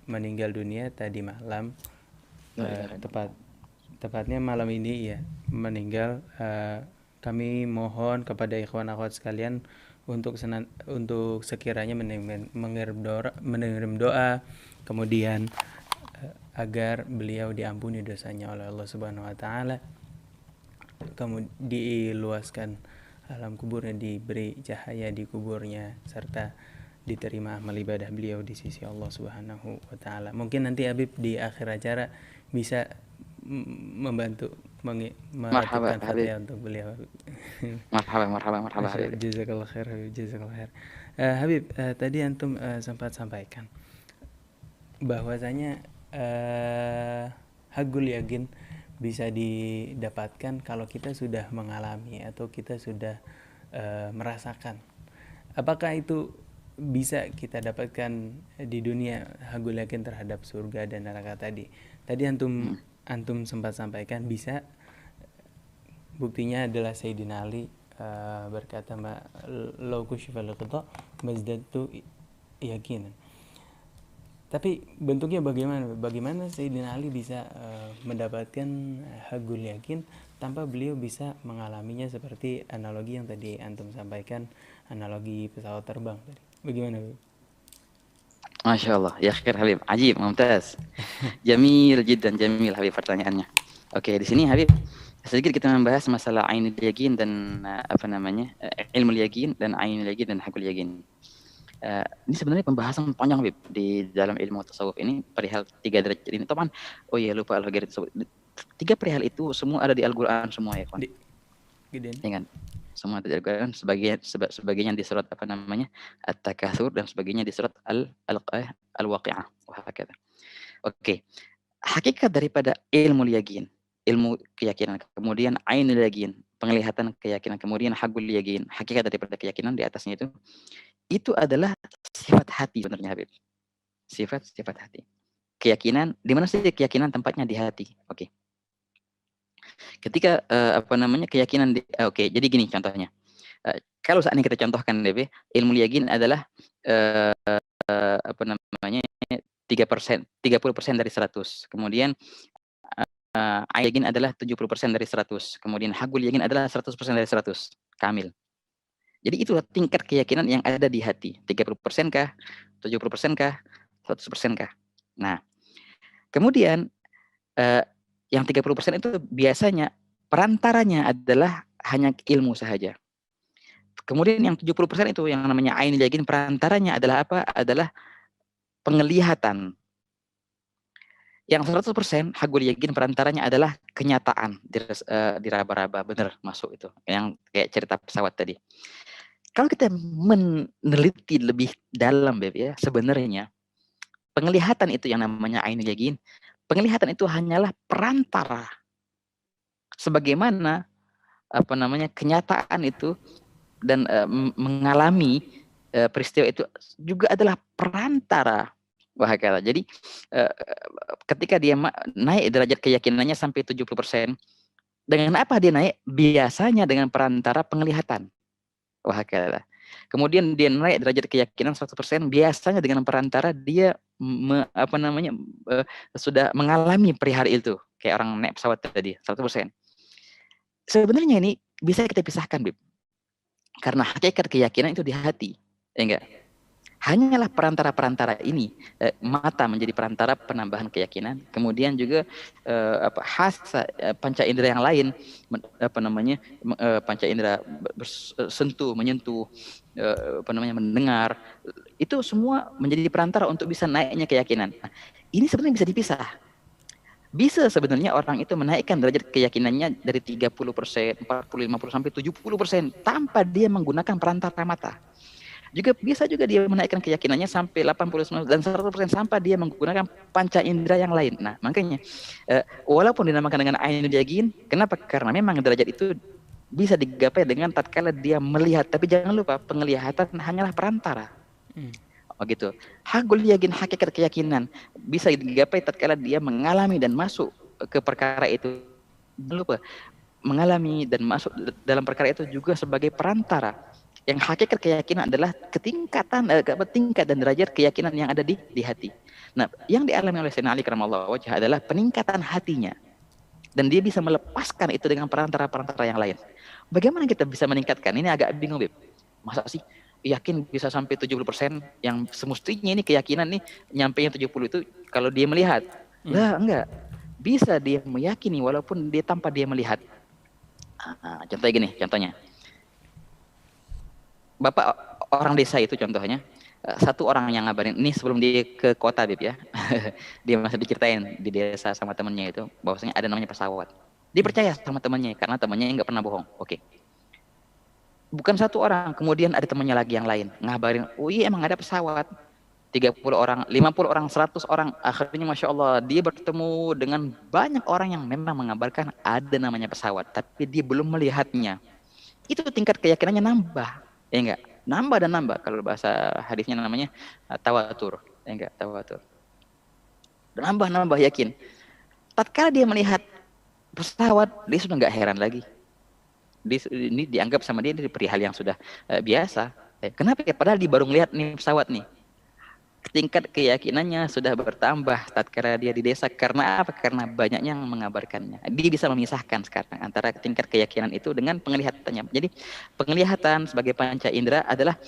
meninggal dunia tadi malam, tepatnya malam ini ya, meninggal. Kami mohon kepada ikhwan akhwat sekalian untuk sekiranya mengirim doa, kemudian agar beliau diampuni dosanya oleh Allah Subhanahu wa taala, kemudian diluaskan alam kuburnya, diberi cahaya di kuburnya, serta diterima amal ibadah beliau di sisi Allah Subhanahu wa taala. Mungkin nanti Habib di akhir acara bisa membantu meratibkan Fatihah untuk beliau. Marhaba Habib. Jazakallah khair, Habib. Jazakallah khair. Habib, tadi antum sempat sampaikan bahwasanya haqqul yakin bisa didapatkan kalau kita sudah mengalami atau kita sudah merasakan. Apakah itu bisa kita dapatkan di dunia haqqul yakin terhadap surga dan neraka tadi? Tadi antum sempat sampaikan bisa. Buktinya adalah Sayyidina Ali berkata, "Lau kushifal qita mazdadtu yakinan." Tapi bentuknya bagaimana? Bagaimana Sayyidina Ali bisa mendapatkan haqqul yakin tanpa beliau bisa mengalaminya, seperti analogi yang tadi antum sampaikan, analogi pesawat terbang tadi. Bagaimana, Bu? Masya Allah, ya khair Habib, ajib, mumtaz. Jamil jiddan, jamil Habib pertanyaannya. Oke, di sini Habib sedikit kita membahas masalah ainul yakin dan ilmu yakin dan ainul yakin dan haqqul yakin. Ini sebenarnya pembahasan panjang Habib di dalam ilmu tasawuf ini perihal 3 derajat ini. Topan, oh iya lupa al-ghairi tasawuf. 3 perihal itu semua ada di Al-Qur'an semua ya, kawan. Ingat, semua ada di Al-Qur'an, sebagian di surat At-Takatsur dan sebagainya di surat Al-Waqi'ah. Oke. Hakikat daripada ilmu yakin, ilmu keyakinan, kemudian ainul yakin, penglihatan keyakinan, kemudian haqqul yakin, hakikat daripada keyakinan di atasnya itu adalah sifat hati sebenarnya Habib. Sifat hati. Keyakinan, di mana sih keyakinan tempatnya? Di hati. Oke. Ketika keyakinan jadi gini contohnya. Kalau saat ini kita contohkan DB, ilmu yakin adalah 30% dari 100. Kemudian yakin adalah 70% dari 100. Kemudian haqqul yakin adalah 100% dari 100. Kamil. Jadi itulah tingkat keyakinan yang ada di hati. 30% kah? 70% kah? 100% kah? Nah, kemudian yang 30% itu biasanya perantaranya adalah hanya ilmu saja. Kemudian yang 70% itu yang namanya ainul yakin, perantaranya adalah apa? Adalah penglihatan. Yang 100% haqqul yakin perantaranya adalah kenyataan, diraba-raba, benar masuk itu. Yang kayak cerita pesawat tadi. Kalau kita meneliti lebih dalam ya, sebenarnya penglihatan itu yang namanya ainul yakin, penglihatan itu hanyalah perantara. Sebagaimana kenyataan itu dan mengalami peristiwa itu juga adalah perantara. Wahakala. Jadi ketika dia naik derajat keyakinannya sampai 70%, dengan apa dia naik? Biasanya dengan perantara penglihatan. Wahakala. Kemudian dia naik derajat keyakinan 100%, biasanya dengan perantara dia sudah mengalami perihal itu, kayak orang naik pesawat tadi 100%. Sebenarnya ini bisa kita pisahkan, Bib. Karena hakikat keyakinan itu di hati, ya enggak? Hanyalah perantara-perantara ini, mata menjadi perantara penambahan keyakinan, kemudian juga hasa, panca indera yang lain, panca indera bersentuh, menyentuh, mendengar, itu semua menjadi perantara untuk bisa naiknya keyakinan. Nah, ini sebenarnya bisa dipisah. Bisa sebenarnya orang itu menaikkan derajat keyakinannya dari 30%, 40, 50 sampai 70% tanpa dia menggunakan perantara mata. Juga bisa juga dia menaikkan keyakinannya sampai 80 dan 100% tanpa dia menggunakan panca indera yang lain. Nah, makanya walaupun dinamakan dengan ainul yaqin, kenapa? Karena memang derajat itu bisa digapai dengan tatkala dia melihat, tapi jangan lupa penglihatan hanyalah perantara. Oh gitu. Hakul yakin, hakikat keyakinan bisa digapai tatkala dia mengalami dan masuk ke perkara itu. Jangan lupa mengalami dan masuk dalam perkara itu juga sebagai perantara. Yang hakikat keyakinan adalah tingkat dan derajat keyakinan yang ada di hati. Nah, yang dialami oleh Sayyidina Ali karamallahu wajhah adalah peningkatan hatinya. Dan dia bisa melepaskan itu dengan perantara-perantara yang lain. Bagaimana kita bisa meningkatkan? Ini agak bingung, Beb. Masa sih yakin bisa sampai 70%, yang semestinya ini keyakinan nih nyampe yang 70 itu kalau dia melihat. Lah, enggak. Bisa dia meyakini walaupun dia tanpa dia melihat. Nah, contohnya gini, contohnya. Bapak orang desa itu contohnya, satu orang yang ngabarin, ini sebelum dia ke kota, Beb ya. Dia masih diceritain di desa sama temennya itu, bahwasanya ada namanya pesawat. Dia percaya sama temannya, karena temannya nggak pernah bohong. Oke. Bukan satu orang, kemudian ada temannya lagi yang lain ngabarin, oh iya emang ada pesawat. 30 orang, 50 orang, 100 orang, akhirnya Masya Allah dia bertemu dengan banyak orang yang memang mengabarkan ada namanya pesawat, tapi dia belum melihatnya. Itu tingkat keyakinannya nambah, ya enggak? Nambah dan nambah, kalau bahasa hadisnya namanya tawatur, ya enggak? Tawatur. Nambah yakin. Tatkala dia melihat pesawat, dia sudah enggak heran lagi. Ini dianggap sama dia dari perihal yang sudah biasa. Kenapa ya? Padahal dia baru melihat nih pesawat nih. Tingkat keyakinannya sudah bertambah tatkala dia di desa. Karena apa? Karena banyaknya yang mengabarkannya. Dia bisa memisahkan sekarang antara tingkat keyakinan itu dengan penglihatannya. Jadi penglihatan sebagai panca indera adalah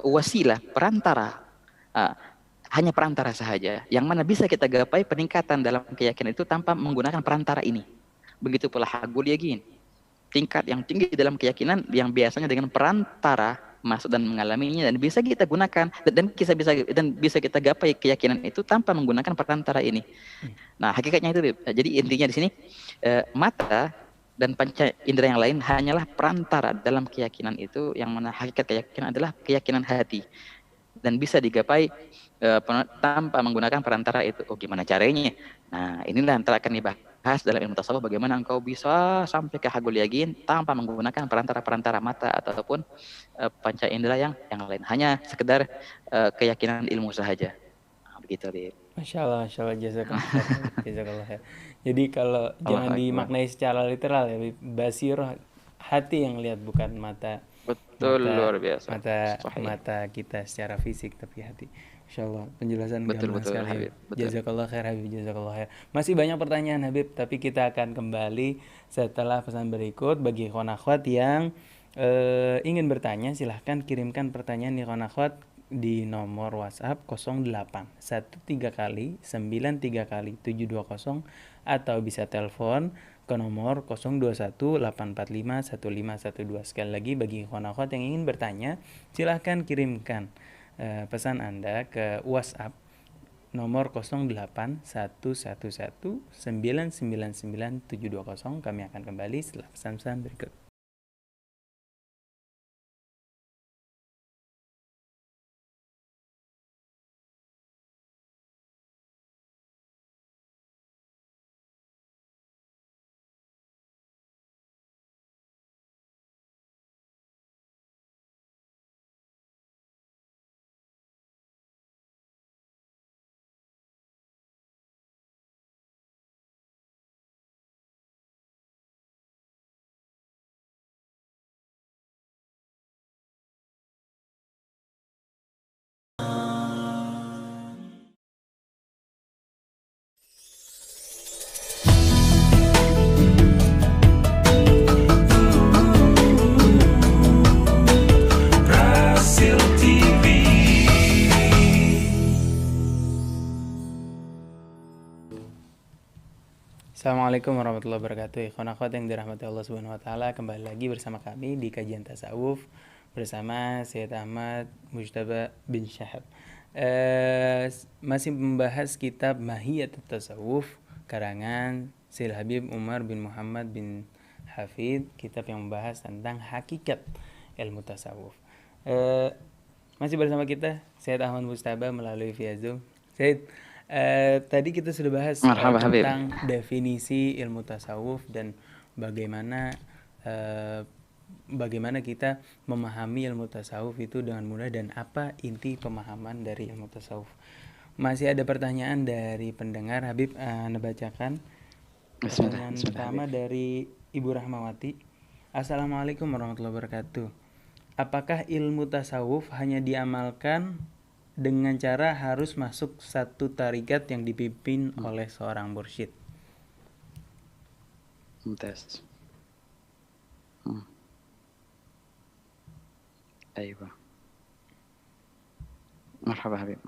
wasilah, perantara. Hanya perantara saja. Yang mana bisa kita gapai peningkatan dalam keyakinan itu tanpa menggunakan perantara ini. Begitu pula hakul yakin. Tingkat yang tinggi dalam keyakinan yang biasanya dengan perantara masuk dan mengalaminya, dan bisa kita gunakan dan bisa kita gapai keyakinan itu tanpa menggunakan perantara ini. Nah, hakikatnya itu, jadi intinya di sini mata dan panca indera yang lain hanyalah perantara dalam keyakinan itu, yang mana hakikat keyakinan adalah keyakinan hati dan bisa digapai tanpa menggunakan perantara itu. Oh, gimana caranya? Nah, inilah antara akan dibahas dalam ilmu tasawuf, bagaimana engkau bisa sampai ke hakul yakin tanpa menggunakan perantara-perantara mata ataupun panca indera yang lain, hanya sekedar keyakinan ilmu saja. Nah, begitu, Bib. Masya Allah, jazakallah khair, jazakallah khair. Jadi kalau Allah jangan Akbar. dimaknai secara literal ya, basiroh, hati yang lihat, bukan mata Betul, luar biasa. Sahih. mata kita secara fisik, tapi hati. Insya Allah penjelasan Betul, gamblang betul, sekali, Habib. Habib. Betul. Jazakallah khair, Habib. Jazakallah khair. Masih banyak pertanyaan, Habib, tapi kita akan kembali setelah pesan berikut. Bagi ikhwan akhwat yang ingin bertanya, silahkan kirimkan pertanyaan di ikhwan akhwat di nomor WhatsApp 08 13 kali 93 kali 720, atau bisa telepon ke nomor 021 845 1512. Sekali lagi, bagi ikhwan akhwat yang ingin bertanya, silahkan kirimkan pesan Anda ke WhatsApp nomor 08 111 999 720. Kami akan kembali setelah pesan-pesan berikut. Assalamualaikum warahmatullahi wabarakatuh. Ikhwan akhwat yang dirahmati Allah Subhanahu wa taala, kembali lagi bersama kami di kajian tasawuf bersama Syed Ahmad Mujtaba bin Syahab. Masih membahas kitab Mahiyat Tasawuf karangan Syed Habib Umar bin Muhammad bin Hafid, kitab yang membahas tentang hakikat ilmu tasawuf. Masih bersama kita Syed Ahmad Mujtaba melalui via Zoom. Syed, tadi kita sudah bahas Marhaba Habib. tentang definisi ilmu tasawuf dan bagaimana bagaimana kita memahami ilmu tasawuf itu dengan mudah dan apa inti pemahaman dari ilmu tasawuf. Masih ada pertanyaan dari pendengar. Habib, Anda bacakan. Pertanyaan pertama dari Ibu Rahmawati. Assalamualaikum warahmatullahi wabarakatuh. Apakah ilmu tasawuf hanya diamalkan dengan cara harus masuk satu tarikat yang dipimpin oleh seorang mursyid? ممتاز. أيوة. مرحبا Habib.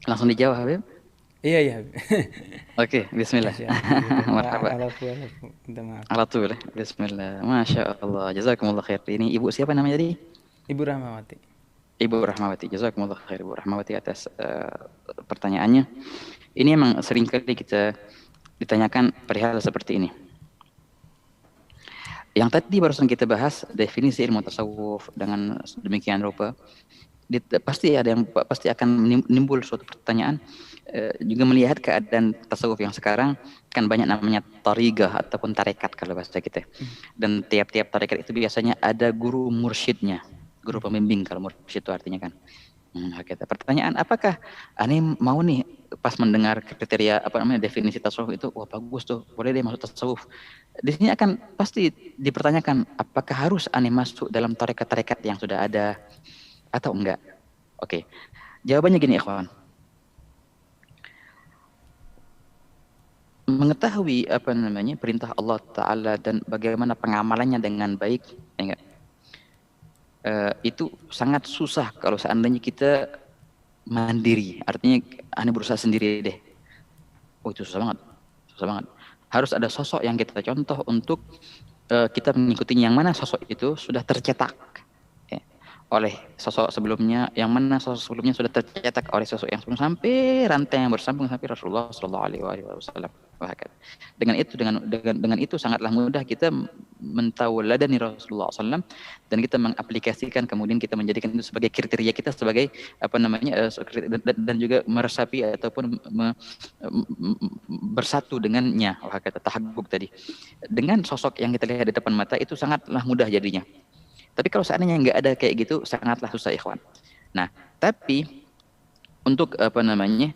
Langsung dijawab Habib? Iya. Oke, bismillah. Marhaba. Alafu. Minta maaf. Ala tul. Bismillah. Masya Allah. Jazakumullah khair. Ini ibu siapa namanya tadi? Ibu Rahmawati. Ibu Rahmawati. Jazakumullah khair Ibu Rahmawati atas pertanyaannya. Ini memang sering kali kita ditanyakan perihal seperti ini. Yang tadi barusan kita bahas definisi ilmu tasawuf dengan demikian rupa, pasti akan menimbul suatu pertanyaan, juga melihat keadaan tasawuf yang sekarang kan banyak namanya tarigah ataupun tarekat kalau bahasa kita, dan tiap-tiap tarekat itu biasanya ada guru mursyidnya, guru pembimbing kalau mursyid itu artinya kan. Pertanyaan, apakah Ani mau nih pas mendengar kriteria definisi tasawuf itu, wah bagus tuh, boleh deh masuk tasawuf. Di sini akan pasti dipertanyakan, apakah harus Ani masuk dalam tarekat-tarekat yang sudah ada atau enggak? Oke. Jawabannya gini, ikhwan. Mengetahui perintah Allah Ta'ala dan bagaimana pengamalannya dengan baik, enggak? Itu sangat susah kalau seandainya kita mandiri, artinya Anda berusaha sendiri deh. Oh itu susah banget. Harus ada sosok yang kita contoh untuk kita mengikuti, yang mana sosok itu sudah tercetak oleh sosok sebelumnya, yang mana sosok sebelumnya sudah tercetak oleh sosok yang sebelum, sampai rantai yang bersambung sampai Rasulullah Shallallahu Alaihi Wasallam. Dengan itu sangatlah mudah kita mentawaladani Rasulullah SAW, dan kita mengaplikasikan, kemudian kita menjadikan itu sebagai kriteria kita sebagai dan juga meresapi ataupun bersatu dengannya. Kata tahagguk tadi, dengan sosok yang kita lihat di depan mata itu sangatlah mudah jadinya. Tapi kalau seandainya nggak ada kayak gitu, sangatlah susah, ikhwan. Nah, tapi untuk makanya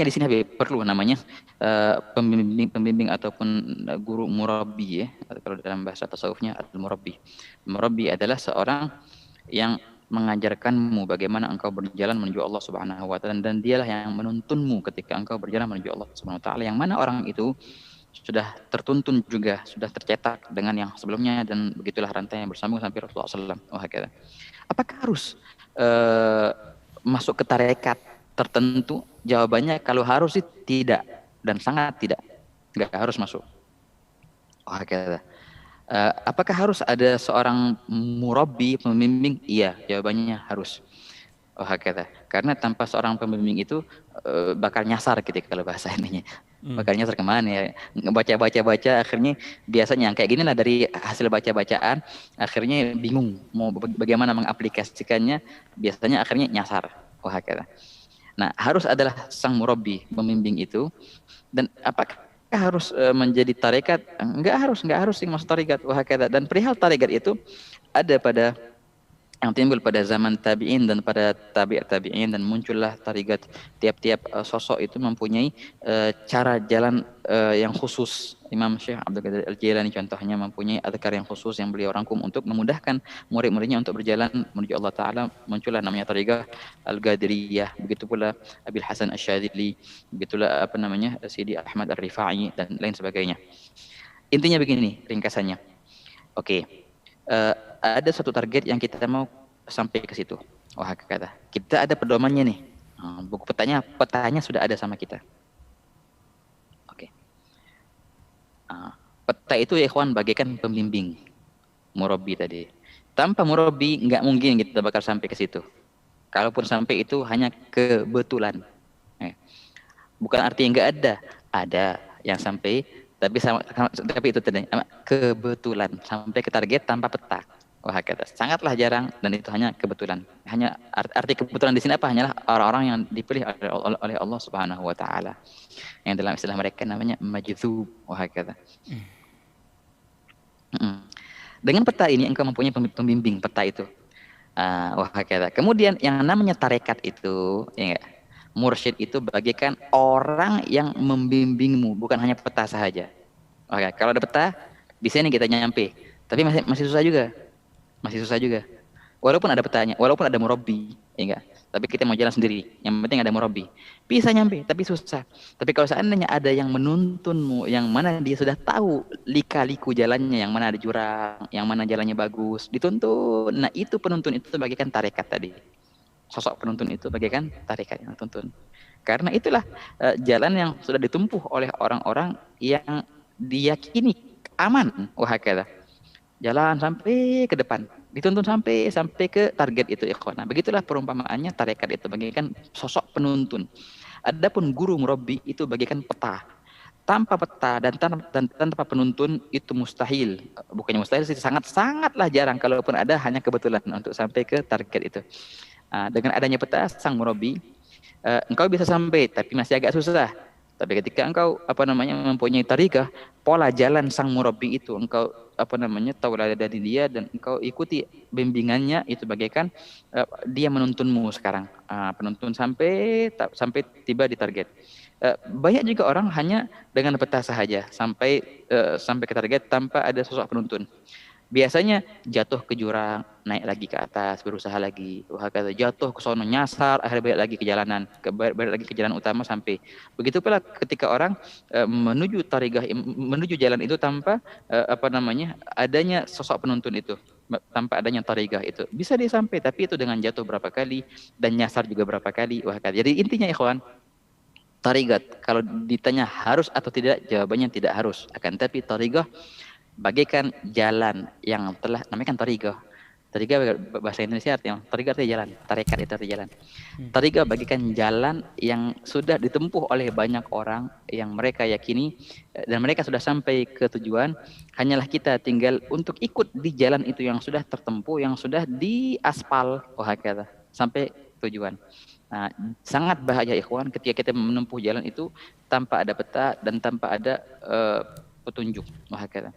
di sini perlu namanya pembimbing ataupun guru murabbi, ya. Kalau dalam bahasa tasawufnya al-murabbi. Murabbi adalah seorang yang mengajarkanmu bagaimana engkau berjalan menuju Allah Subhanahu wa taala, dan dialah yang menuntunmu ketika engkau berjalan menuju Allah Subhanahu wa taala, yang mana orang itu sudah tertuntun juga, sudah tercetak dengan yang sebelumnya, dan begitulah rantai yang bersambung sampai Rasulullah SAW. Apakah harus masuk ke tarekat tertentu? Jawabannya kalau harus sih tidak, dan sangat tidak, nggak harus masuk. Apakah harus ada seorang murabbi, pembimbing? Iya, jawabannya harus. Karena tanpa seorang pembimbing itu bakal nyasar gitu kalau bahasa ininya. Bakal nyasar kemana ya? Baca akhirnya biasanya yang kayak gini lah, dari hasil baca-bacaan akhirnya bingung mau bagaimana mengaplikasikannya, biasanya akhirnya nyasar. Nah, harus adalah sang murabbi, pembimbing itu. Dan apakah harus menjadi tarekat? Enggak harus masuk tarekat. Dan perihal tarekat itu ada pada yang timbul pada zaman tabi'in dan pada tabi'in, dan muncullah tarekat. Tiap-tiap sosok itu mempunyai cara jalan yang khusus. Imam Syekh Abdul Qadir Al-Jilani contohnya mempunyai adhkar yang khusus yang beliau rangkum untuk memudahkan murid-muridnya untuk berjalan menuju Allah Ta'ala. Muncullah namanya tarekat Al-Qadiriyah. Begitu pula Abil Hasan Asy-Syadzili, begitulah Sidi Ahmad Ar-Rifai dan lain sebagainya. Intinya begini ringkasannya. Ada suatu target yang kita mau sampai ke situ. Kita ada pedomannya nih. Buku petanya sudah ada sama kita. Oke. Peta itu ya ikhwan bagaikan pembimbing, murabi tadi. Tanpa murabi nggak mungkin kita bakal sampai ke situ. Kalaupun sampai itu hanya kebetulan. Bukan artinya nggak ada yang sampai, tapi itu tadi kebetulan sampai ke target tanpa peta. Wah, kata sangatlah jarang dan itu hanya kebetulan. Hanya arti kebetulan di sini apa? Hanyalah orang-orang yang dipilih oleh Allah Subhanahu wa taala. Yang dalam istilah mereka namanya majdzub. Wah, kata. Dengan peta ini engkau mempunyai pembimbing peta itu. Wah, kata. Kemudian yang namanya tarekat itu, ya enggak? Mursyid itu bagaikan orang yang membimbingmu, bukan hanya peta saja. Oke, kalau ada peta, bisa nih kita nyampe. Tapi masih susah juga. Masih susah juga. Walaupun ada petanya, walaupun ada murabi, ya enggak? Tapi kita mau jalan sendiri. Yang penting ada murabi. Bisa nyampe, tapi susah. Tapi kalau seandainya ada yang menuntunmu, yang mana dia sudah tahu lika-liku jalannya, yang mana ada jurang, yang mana jalannya bagus, dituntun. Nah, itu penuntun itu bagaikan tarekat tadi. Sosok penuntun itu bagaikan tarekat yang tuntun. Karena itulah jalan yang sudah ditempuh oleh orang-orang yang diyakini aman. Wah, kata. Jalan sampai ke depan, dituntun sampai ke target itu, ikhwan. Nah, begitulah perumpamaannya tarekat itu bagaikan sosok penuntun. Adapun guru murabbi itu bagaikan peta. Tanpa peta dan tanpa penuntun itu mustahil. Bukannya mustahil sih, sangatlah jarang. Kalaupun ada hanya kebetulan untuk sampai ke target itu. Dengan adanya peta sang murabi, engkau bisa sampai, tapi masih agak susah. Tapi ketika engkau mempunyai tarikah, pola jalan sang murabi itu engkau tahu dari dia dan engkau ikuti bimbingannya, itu bagaikan dia menuntunmu sekarang, penuntun sampai tiba di target. Banyak juga orang hanya dengan peta saja sampai ke target tanpa ada sosok penuntun. Biasanya jatuh ke jurang, naik lagi ke atas, berusaha lagi. Jatuh ke sono, nyasar, akhirnya balik lagi ke jalanan, balik lagi ke jalan utama sampai. Begitu pula ketika orang menuju tarigah, menuju jalan itu tanpa adanya sosok penuntun itu, tanpa adanya tarigah itu. Bisa dia sampai, tapi itu dengan jatuh berapa kali dan nyasar juga berapa kali. Jadi intinya ikhwan, tarigat kalau ditanya harus atau tidak, jawabannya tidak harus. Akan tapi tarigah bagaikan jalan yang telah namanya kan tarigah. Tarigah bahasa Indonesia artinya tarigah itu jalan, tarekat itu artinya jalan. Tarigah bagaikan jalan yang sudah ditempuh oleh banyak orang yang mereka yakini dan mereka sudah sampai ke tujuan. Hanyalah kita tinggal untuk ikut di jalan itu yang sudah tertempuh, yang sudah diaspal, kata sampai tujuan. Nah, sangat bahaya ikhwan ketika kita menempuh jalan itu tanpa ada peta dan tanpa ada petunjuk, kata.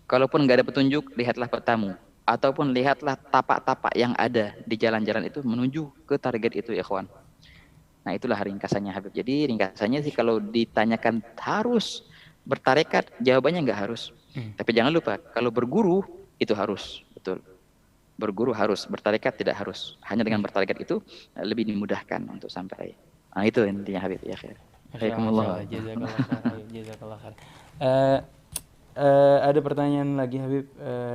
Kalaupun nggak ada petunjuk, lihatlah petamu. Ataupun lihatlah tapak-tapak yang ada di jalan-jalan itu menuju ke target itu, ya kawan. Nah, itulah ringkasannya Habib. Jadi ringkasannya sih kalau ditanyakan harus bertarekat, jawabannya nggak harus. Tapi jangan lupa, kalau berguru itu harus. Betul. Berguru harus, bertarekat tidak harus. Hanya dengan bertarekat itu lebih dimudahkan untuk sampai. Nah, itu intinya Habib. Ya, khair. Jazakallah khair. Ada pertanyaan lagi Habib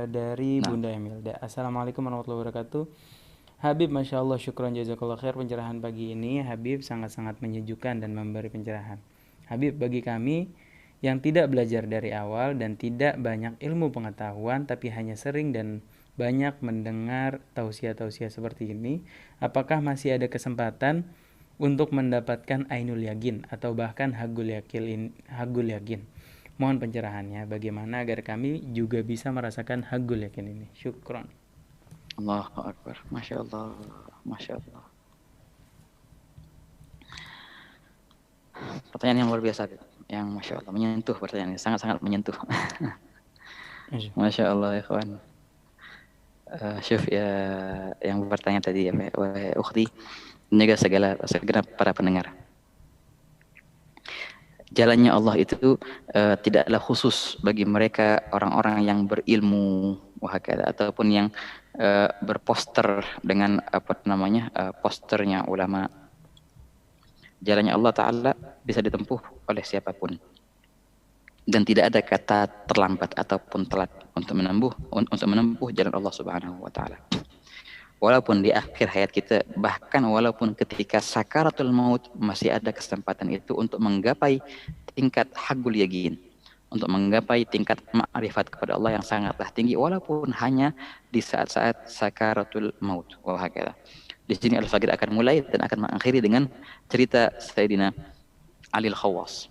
dari Bunda Emilda. Assalamualaikum warahmatullahi wabarakatuh. Habib, Masya Allah, syukran jazakallah khair pencerahan pagi ini. Habib sangat-sangat menyejukkan dan memberi pencerahan. Habib, bagi kami yang tidak belajar dari awal dan tidak banyak ilmu pengetahuan tapi hanya sering dan banyak mendengar tausiah-tausiah seperti ini, apakah masih ada kesempatan untuk mendapatkan ainul yakin atau bahkan hagul yakin? Mohon pencerahannya bagaimana agar kami juga bisa merasakan hagul yakin ini. Syukron. Allahu Akbar. Masya Allah. Masya Allah. Pertanyaan yang luar biasa, yang Masya Allah menyentuh, pertanyaan ini sangat-sangat menyentuh. Masya Allah, ikhwan. Syuf ya, yang bertanya tadi ya, wahai ukhti, dan juga segenap para pendengar. Jalannya Allah itu tidaklah khusus bagi mereka orang-orang yang berilmu, ataupun yang berposter dengan posternya ulama. Jalannya Allah Ta'ala bisa ditempuh oleh siapapun. Dan tidak ada kata terlambat ataupun telat untuk menempuh jalan Allah Subhanahu wa Ta'ala. Walaupun di akhir hayat kita, bahkan walaupun ketika sakaratul maut, masih ada kesempatan itu untuk menggapai tingkat haqqul yaqin, untuk menggapai tingkat ma'rifat kepada Allah yang sangatlah tinggi, walaupun hanya di saat-saat sakaratul maut. Wahakala. Di sini Al-Faqir akan mulai dan akan mengakhiri dengan cerita Sayyidina Ali Al-Khawwas.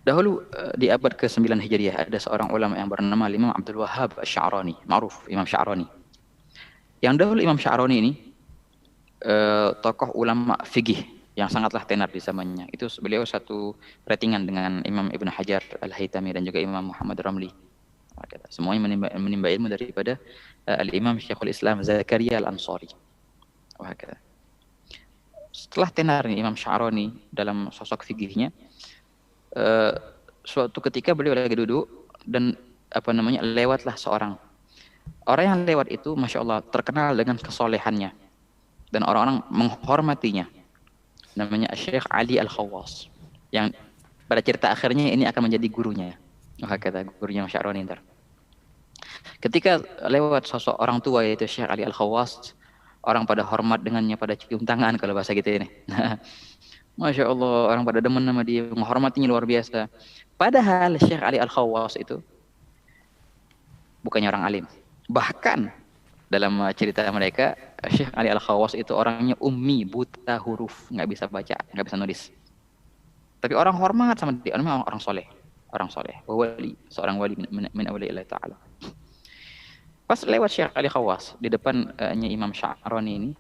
Dahulu di abad ke-9 Hijriah ada seorang ulama yang bernama Imam Abdul Wahhab Asy-Sya'rani, ma'ruf Imam Sya'rani. Yang dahulu Imam Sya'rani ini tokoh ulama fikih yang sangatlah tenar di zamannya. Itu beliau satu ratingan dengan Imam Ibn Hajar Al-Haytami dan juga Imam Muhammad Ramli. Semuanya menimba ilmu daripada Al-Imam Syekhul Islam Zakaria Al-Ansari. Setelah tenar Imam Sya'rani dalam sosok fikihnya, suatu ketika beliau lagi duduk dan lewatlah seorang. Orang yang lewat itu, Masya Allah, terkenal dengan kesolehannya. Dan orang-orang menghormatinya. Namanya Syekh Ali Al-Khawwas. Yang pada cerita akhirnya ini akan menjadi gurunya. Kata gurunya Sya'rani ntar. Ketika lewat sosok orang tua yaitu Syekh Ali Al-Khawwas, orang pada hormat dengannya, pada cium tangan kalau bahasa gitu ini. Masya Allah, orang pada demen sama dia, menghormatinya luar biasa. Padahal Syekh Ali Al-Khawwas itu bukannya orang alim. Bahkan dalam cerita mereka, Syekh Ali Al-Khawwas itu orangnya ummi, buta huruf, nggak bisa baca, nggak bisa nulis. Tapi orang hormat sama dia, orang soleh, wali, seorang wali min awliyaillah ta'ala. Pas lewat Syekh Ali Khawwas di depannya Imam Sya'rani ini,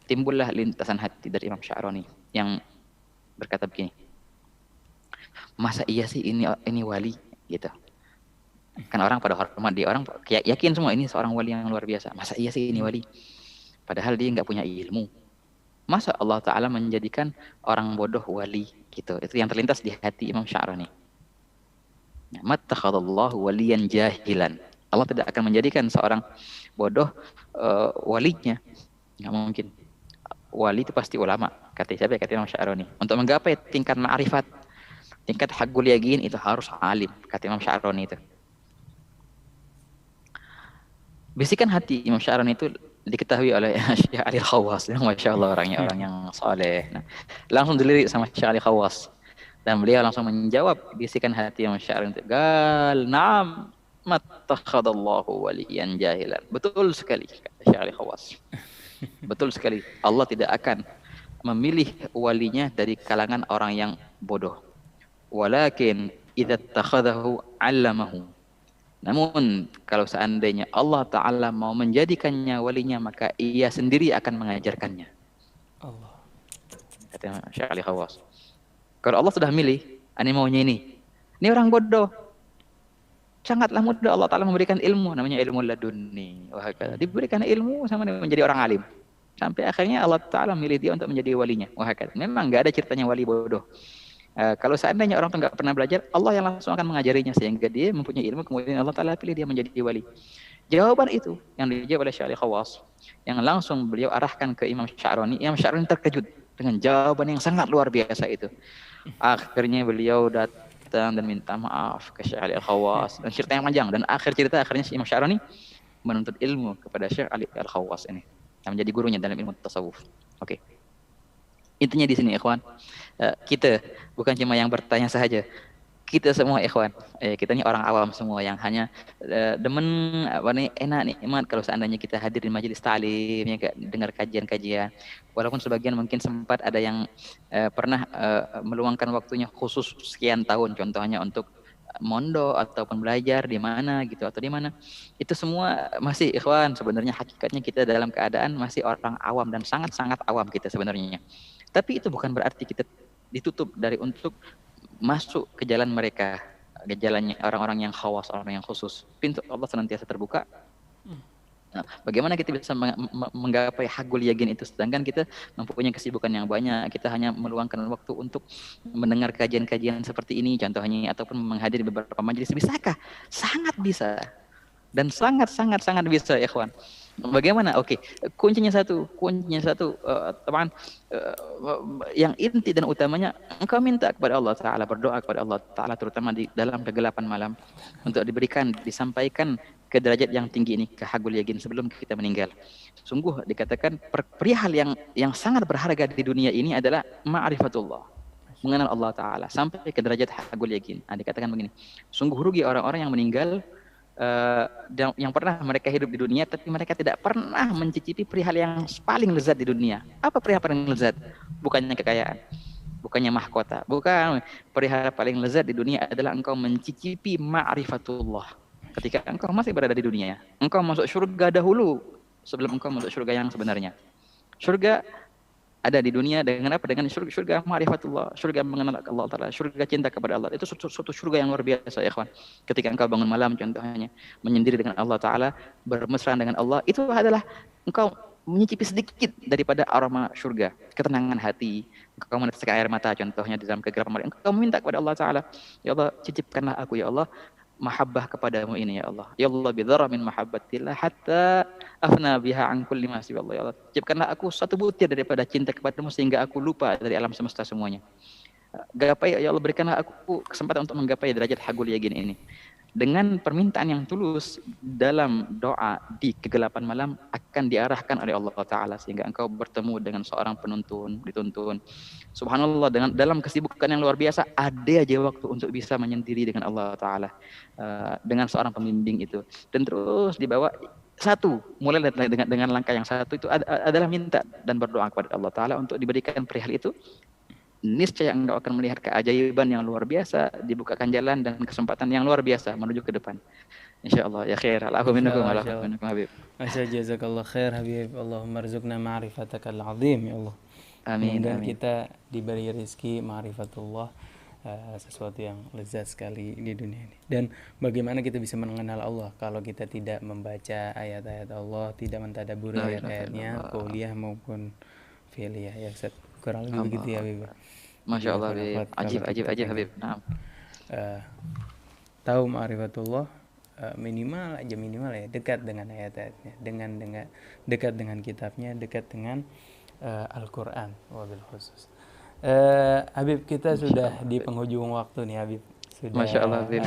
timbullah lintasan hati dari Imam Sya'rani yang berkata begini, masa iya sih ini wali gitu. Kan orang pada hormat dia, orang yakin semua ini seorang wali yang luar biasa. Masa iya sih ini wali? Padahal dia nggak punya ilmu. Masa Allah Ta'ala menjadikan orang bodoh wali gitu. Itu yang terlintas di hati Imam Sya'rani. Mattakhadallahu waliyan jahilan. Allah tidak akan menjadikan seorang bodoh walinya. Nggak mungkin. Wali itu pasti ulama. Kata siapa? Kata Imam Sya'rani. Untuk menggapai tingkat ma'rifat, tingkat haqqul yaqin itu harus alim. Kata Imam Sya'rani itu. Bisikan hati Imam Sya'rani itu diketahui oleh Syekh Ali Khawwas. Masya Allah, orangnya orang yang saleh. Nah, langsung dilirik sama Syekh Ali Khawwas. Dan beliau langsung menjawab bisikan hati Imam Sya'rani itu. Gal, na'am, mattakhadallahu waliyan jahilan. Betul sekali, kata Syekh Ali Khawwas. Betul sekali. Allah tidak akan memilih walinya dari kalangan orang yang bodoh. Walakin idza takhadahu 'allamahu. Namun kalau seandainya Allah Ta'ala mau menjadikannya walinya, maka ia sendiri akan mengajarkannya. Allah. Kata Syekh Ali Khawwas. Kalau Allah sudah milih, ini maunya ini orang bodoh. Sangatlah mudah Allah Ta'ala memberikan ilmu, namanya ilmu laduni. Diberikan ilmu sama dia menjadi orang alim. Sampai akhirnya Allah Ta'ala milih dia untuk menjadi walinya. Memang nggak ada ceritanya wali bodoh. Kalau seandainya orang itu nggak pernah belajar, Allah yang langsung akan mengajarinya sehingga dia mempunyai ilmu, kemudian Allah Ta'ala pilih dia menjadi wali. Jawaban itu yang dijawab oleh Syekh Ali Khawwas, yang langsung beliau arahkan ke Imam Sya'rani. Imam Sya'rani terkejut dengan jawaban yang sangat luar biasa itu. Akhirnya beliau datang dan minta maaf ke Syekh Ali Khawwas, dan cerita yang panjang, dan akhirnya Imam Sya'rani menuntut ilmu kepada Syekh Ali Khawwas ini, yang menjadi gurunya dalam ilmu tasawuf. Oke. Intinya di sini, ikhwan, kita bukan cuma yang bertanya saja, kita semua ikhwan, kita ini orang awam semua yang hanya demen enak nikmat kalau seandainya kita hadir di majelis ta'lim, ya, dengar kajian-kajian. Walaupun sebagian mungkin sempat ada yang pernah meluangkan waktunya khusus sekian tahun, contohnya untuk mondok ataupun belajar di mana gitu atau di mana. Itu semua masih ikhwan, sebenarnya hakikatnya kita dalam keadaan masih orang awam dan sangat-sangat awam kita sebenarnya. Tapi itu bukan berarti kita ditutup dari untuk masuk ke jalan mereka, ke jalannya orang-orang yang khawas, orang yang khusus. Pintu Allah senantiasa terbuka. Nah, bagaimana kita bisa menggapai haqqul yaqin itu sedangkan kita mempunyai kesibukan yang banyak, kita hanya meluangkan waktu untuk mendengar kajian-kajian seperti ini contohnya ataupun menghadiri beberapa majelis. Bisakah? Sangat bisa. Dan sangat bisa, ya ikhwan. Bagaimana? Oke, kuncinya satu, teman, yang inti dan utamanya engkau minta kepada Allah Ta'ala, berdoa kepada Allah Ta'ala terutama di dalam kegelapan malam untuk disampaikan ke derajat yang tinggi ini, ke hagul yakin sebelum kita meninggal. Sungguh dikatakan perihal yang sangat berharga di dunia ini adalah ma'rifatullah, mengenal Allah Ta'ala sampai ke derajat hagul yakin. Nah, dikatakan begini, sungguh rugi orang-orang yang meninggal yang pernah mereka hidup di dunia, tapi mereka tidak pernah mencicipi perihal yang paling lezat di dunia. Apa perihal paling lezat? Bukannya kekayaan, bukannya mahkota, bukan. Perihal paling lezat di dunia adalah engkau mencicipi ma'rifatullah. Ketika engkau masih berada di dunia, engkau masuk surga dahulu sebelum engkau masuk surga yang sebenarnya. Surga ada di dunia dengan apa? Dengan surga ma'rifatullah, surga mengenal Allah Ta'ala, surga cinta kepada Allah. Itu suatu surga yang luar biasa, ya ikhwan. Ketika engkau bangun malam contohnya, menyendiri dengan Allah Ta'ala, bermesraan dengan Allah, itu adalah engkau menyicipi sedikit daripada aroma surga, ketenangan hati. Engkau meneteskan air mata contohnya di dalam kegelapan malam, engkau meminta kepada Allah Ta'ala, ya Allah, cicipkanlah aku ya Allah mahabbah kepadamu ini ya Allah. Ya Allah, bidhara min mahabbatillah hatta afna biha an kulli ma siwa Allah. Ya Allah, cipkanlah aku satu butir daripada cinta kepadamu sehingga aku lupa dari alam semesta semuanya. Gapai ya Allah, berikanlah aku kesempatan untuk menggapai derajat hagul yakin ini. Dengan permintaan yang tulus dalam doa di kegelapan malam akan diarahkan oleh Allah Ta'ala sehingga engkau bertemu dengan seorang dituntun. Subhanallah, dengan dalam kesibukan yang luar biasa ada aja waktu untuk bisa menyendiri dengan Allah Ta'ala, dengan seorang pembimbing itu, dan terus dibawa mulai dengan langkah yang satu itu adalah minta dan berdoa kepada Allah Ta'ala untuk diberikan perihal itu. Niscaya engkau akan melihat keajaiban yang luar biasa, dibukakan jalan dan kesempatan yang luar biasa menuju ke depan. Insyaallah ya khair. Alhamdulillah Habib. Masya jazakallah khair Habib. Allahumma rzuqna ma'rifatakal azim ya Allah. Amin. Dan kita diberi rezeki ma'rifatullah, sesuatu yang lezat sekali di dunia ini. Dan bagaimana kita bisa mengenal Allah kalau kita tidak membaca ayat-ayat Allah, tidak mentadaburi ayat-ayatnya, qauliyah maupun fi'liyah ya Ustaz. Kurang lebih begitu ya Habib. Masya Allah Habib. Ajib Habib. Nah. Tahu ma'rifatullah, minimal ya dekat dengan ayat-ayatnya, dekat dengan kitabnya, dekat dengan Al-Quran wabil khusus. Habib, kita sudah di penghujung waktu nih Habib. Masya Allah Habib.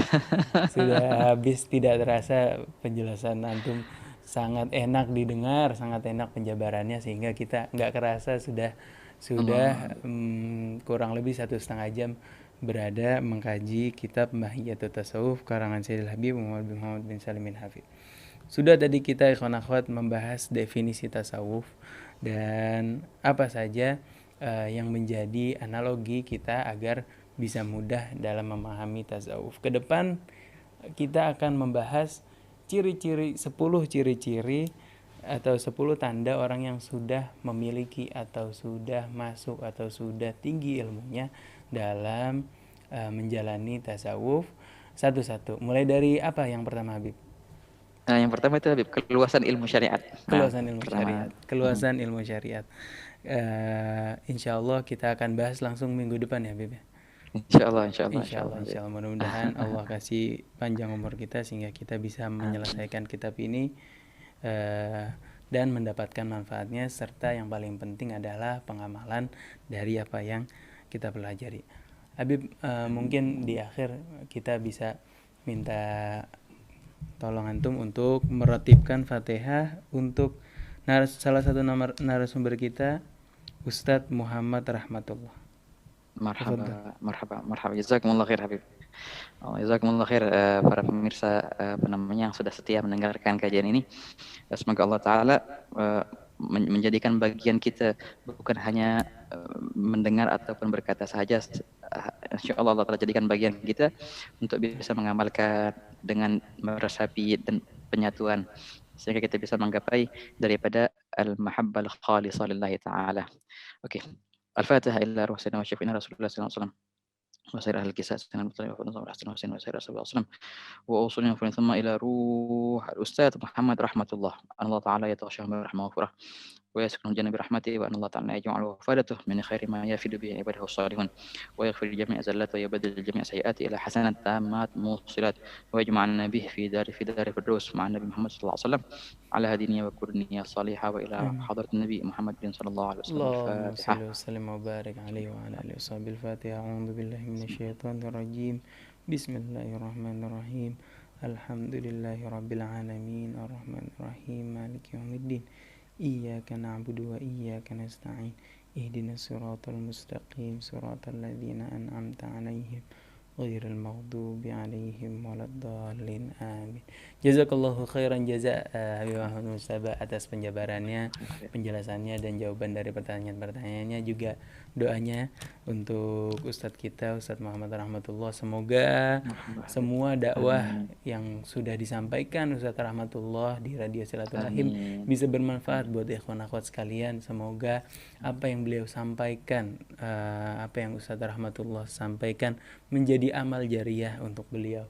Sudah habis, tidak terasa penjelasan antum sangat enak didengar, sangat enak penjabarannya, sehingga kita nggak kerasa sudah kurang lebih 1,5 jam berada mengkaji kitab Mahiyatut Tasawuf karangan Sayyidil Habib Muhammad bin Salim bin Hafid. Sudah tadi kita ikhwan akhwat membahas definisi tasawuf dan apa saja yang menjadi analogi kita agar bisa mudah dalam memahami tasawuf. Ke depan kita akan membahas 10 ciri-ciri atau 10 tanda orang yang sudah memiliki atau sudah masuk atau sudah tinggi ilmunya dalam menjalani tasawuf satu-satu. Mulai dari apa yang pertama Habib? Nah, yang pertama itu Habib, keluasan ilmu syariat. Keluasan ilmu syariat. Insya Allah kita akan bahas langsung minggu depan ya Habib. Insya Allah. Mudah-mudahan Allah kasih panjang umur kita sehingga kita bisa menyelesaikan kitab ini dan mendapatkan manfaatnya, serta yang paling penting adalah pengamalan dari apa yang kita pelajari. Habib, mungkin di akhir kita bisa minta tolong antum untuk meratibkan Fatihah untuk salah satu narasumber kita, Ustadz Muhammad Rahmatullah. Marhaba. Jazakumullah khair Habib. Jazakumullah khair para pemirsa yang sudah setia mendengarkan kajian ini. Semoga Allah Ta'ala menjadikan bagian kita bukan hanya mendengar ataupun berkata saja. Insyaallah Allah Ta'ala jadikan bagian kita untuk bisa mengamalkan dengan meresapi dan penyatuan, sehingga kita bisa menggapai daripada al-mahabbal khalisah lillahi ta'ala. Oke. Al-Fatihah ila ruh sayyidina wa syafi'ina Rasulullah sallallahu alaihi wasallam. وسائر أهل الكساء سنة المطلع وفضل وحسن وحسين وسائر الصحابة والسلام وأوصلنا من ثم إلى روح الأستاذ محمد رحمة الله أن الله تعالى يتغشاهم برحمة وغفرة ويسكن الجنة برحمته وأن الله تعالى يجمع وفادته من خير ما يفيد به عباده الصالحون ويغفر لجميع زلات ويبدل جميع سيئات إلى حسنات تامات موصلات ويجمعنا به في دار الفردوس مع النبي محمد صلى الله عليه وسلم على هذه النية وكل صالحة وإلى حضرة النبي محمد صلى الله عليه وسلم. اللهم صل وسلم وبارك عليه وعلى آله وصحبه. الفاتحة. أعوذ بالله من الشيطان الرجيم. بسم الله الرحمن الرحيم. Alhamdulillahirabbil alamin arrahmanir rahim maliki yaumiddin. Iyyaka na'budu wa iyyaka nasta'in. Ihdinas siratal mustaqim siratal ladzina an'amta 'alaihim ghairil maghdubi 'alaihim waladdallin. Amin. Jazakallahu khairan jaza Habib Ahmad Mustafa atas penjabarannya, penjelasannya dan jawaban dari pertanyaan-pertanyaannya, juga doanya untuk Ustadz kita Ustadz Muhammad Rahmatullah. Semoga semua dakwah yang sudah disampaikan Ustadz Rahmatullah di Radio Silaturahim bisa bermanfaat buat ikhwan akhwat sekalian. Semoga apa yang beliau sampaikan, apa yang Ustadz Rahmatullah sampaikan menjadi amal jariah untuk beliau,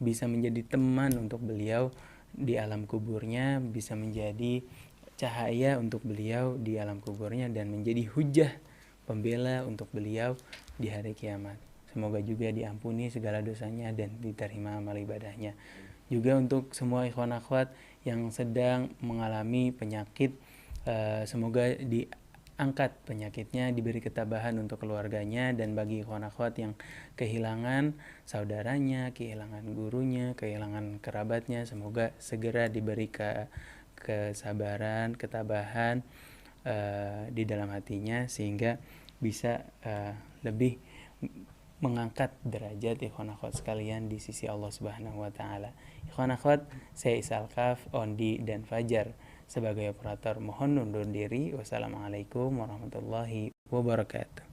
bisa menjadi teman untuk beliau di alam kuburnya, bisa menjadi cahaya untuk beliau di alam kuburnya, dan menjadi hujah pembela untuk beliau di hari kiamat. Semoga juga diampuni segala dosanya dan diterima amal ibadahnya. Juga untuk semua ikhwan akhwat yang sedang mengalami penyakit, semoga diangkat penyakitnya, diberi ketabahan untuk keluarganya, dan bagi ikhwan akhwat yang kehilangan saudaranya, kehilangan gurunya, kehilangan kerabatnya, semoga segera diberi kesabaran, ketabahan di dalam hatinya, sehingga bisa lebih mengangkat derajat ikhwan akhwat sekalian di sisi Allah Subhanahu wa taala. Ikhwan akhwat, saya Isal Kaf, Ondi dan Fajar sebagai operator mohon undur diri. Wassalamualaikum warahmatullahi wabarakatuh.